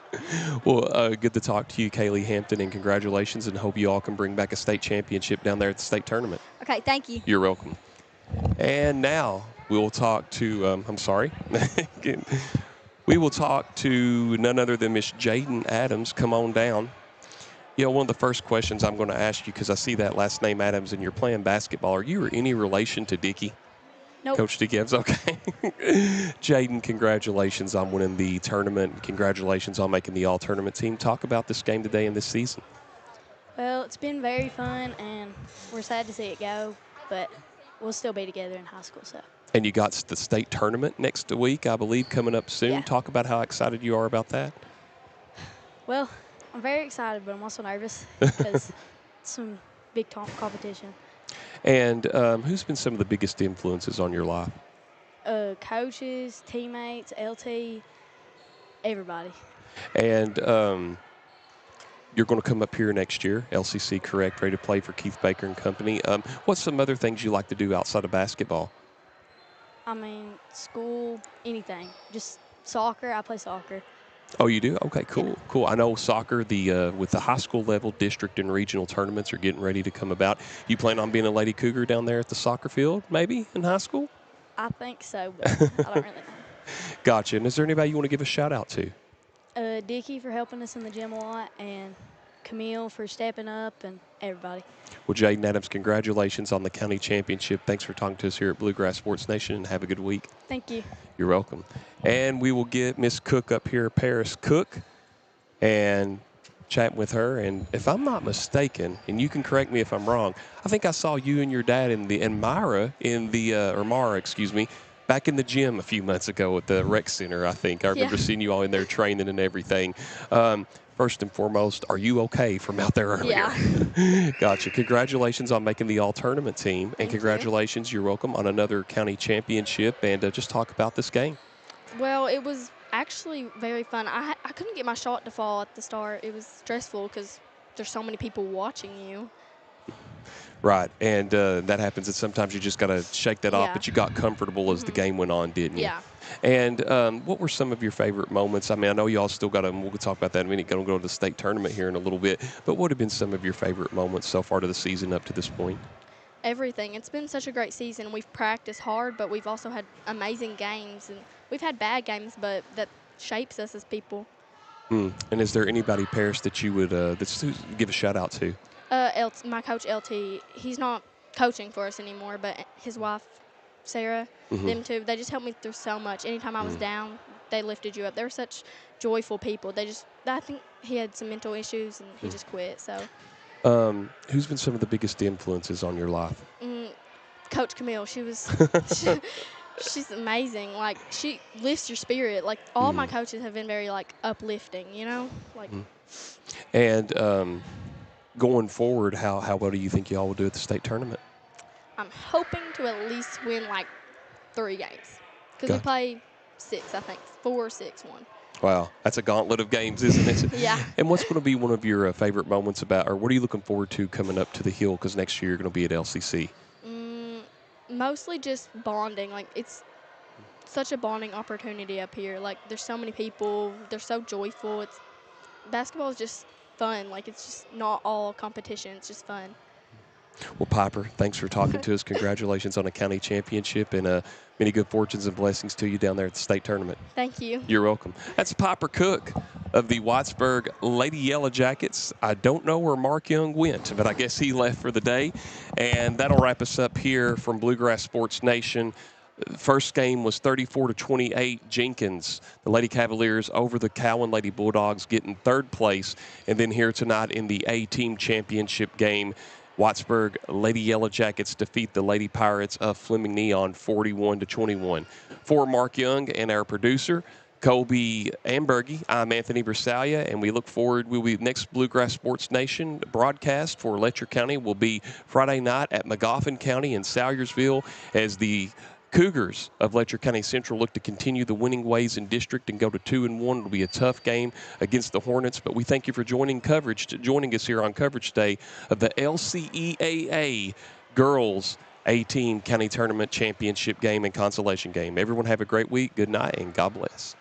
Well, good to talk to you, Kaylee Hampton, and congratulations, and hope you all can bring back a state championship down there at the state tournament. Okay, thank you. You're welcome. And now we'll talk to, we will talk to none other than Miss Jaden Adams. Come on down. You know, one of the first questions I'm going to ask you, because I see that last name Adams and you're playing basketball, are you any relation to Dickey? Nope. Coach Dickey Evans? Okay. Jaden, congratulations on winning the tournament. Congratulations on making the all-tournament team. Talk about this game today and this season. Well, it's been very fun, and we're sad to see it go, but we'll still be together in high school. So. And you got the state tournament next week, I believe, coming up soon. Yeah. Talk about how excited you are about that. Well, I'm very excited, but I'm also nervous because it's some big competition. And who's been some of the biggest influences on your life? Coaches, teammates, LT, everybody. And you're going to come up here next year, LCC, correct, ready to play for Keith Baker and company. What's some other things you like to do outside of basketball? I mean, school, anything. Just soccer. I play soccer. Oh, you do? Okay, cool, yeah. Cool. I know soccer, with the high school level, district, and regional tournaments are getting ready to come about. You plan on being a Lady Cougar down there at the soccer field, maybe, in high school? I think so, but I don't really know. Gotcha. And is there anybody you want to give a shout-out to? Dickie for helping us in the gym a lot, and Camille for stepping up, and everybody. Well, Jaden Adams, congratulations on the county championship. Thanks for talking to us here at Bluegrass Sports Nation, and have a good week. Thank you. You're welcome. And we will get Miss Cook up here, Paris Cook, and chat with her. And if I'm not mistaken, and you can correct me if I'm wrong, I think I saw you and your dad and Mara back in the gym a few months ago at the rec center, I think. I remember seeing you all in there training and everything. First and foremost, are you okay from out there earlier? Yeah. Gotcha. Congratulations on making the all-tournament team. And congratulations, you're welcome, on another county championship. And just talk about this game. Well, it was actually very fun. I couldn't get my shot to fall at the start. It was stressful because there's so many people watching you. Right, and that happens, and sometimes you just got to shake that off, Yeah. but you got comfortable as the game went on, didn't you? Yeah. And what were some of your favorite moments? I mean, I know y'all still got to, we'll talk about that in a minute, going to go to the state tournament here in a little bit, but what have been some of your favorite moments so far to the season up to this point? Everything. It's been such a great season. We've practiced hard, but we've also had amazing games. And we've had bad games, but that shapes us as people. And is there anybody, Paris, that you would give a shout-out to? My coach, LT, he's not coaching for us anymore, but his wife, Sarah, them two, they just helped me through so much. Anytime I was down, they lifted you up. They were such joyful people. I think he had some mental issues and he just quit. So. Who's been some of the biggest influences on your life? Coach Camille. She's amazing. Like, she lifts your spirit. Like, all my coaches have been very, like, uplifting, you know? Like. And going forward, how well do you think y'all will do at the state tournament? I'm hoping to at least win, like, 3 games. Because we play 6, I think. 4, 6, 1. Wow, that's a gauntlet of games, isn't it? Yeah. And what's going to be one of your favorite moments or what are you looking forward to coming up to the Hill? Because next year you're going to be at LCC. Mostly just bonding. Like, it's such a bonding opportunity up here. Like, there's so many people. They're so joyful. Basketball is just fun. Like, it's just not all competition. It's just fun. Well, Piper, thanks for talking to us. Congratulations on a county championship, and many good fortunes and blessings to you down there at the state tournament. Thank you. You're welcome. That's Piper Cook of the Whitesburg Lady Yellow Jackets. I don't know where Mark Young went, but I guess he left for the day. And that'll wrap us up here from Bluegrass Sports Nation. First game was 34-28. Jenkins, the Lady Cavaliers over the Cowan Lady Bulldogs, getting third place. And then here tonight in the A-Team Championship game, Whitesburg Lady Yellow Jackets defeat the Lady Pirates of Fleming Neon 41-21. For Mark Young and our producer, Colby Ambergy, I'm Anthony Bersalia, and we look forward. We'll be next Bluegrass Sports Nation broadcast for Letcher County will be Friday night at Magoffin County in Salyers,ville as the Cougars of Letcher County Central look to continue the winning ways in district and go to 2-1. It'll be a tough game against the Hornets, but we thank you for joining us here on coverage day of the LCEAA Girls A-Team County Tournament Championship game and consolation game. Everyone have a great week. Good night, and God bless.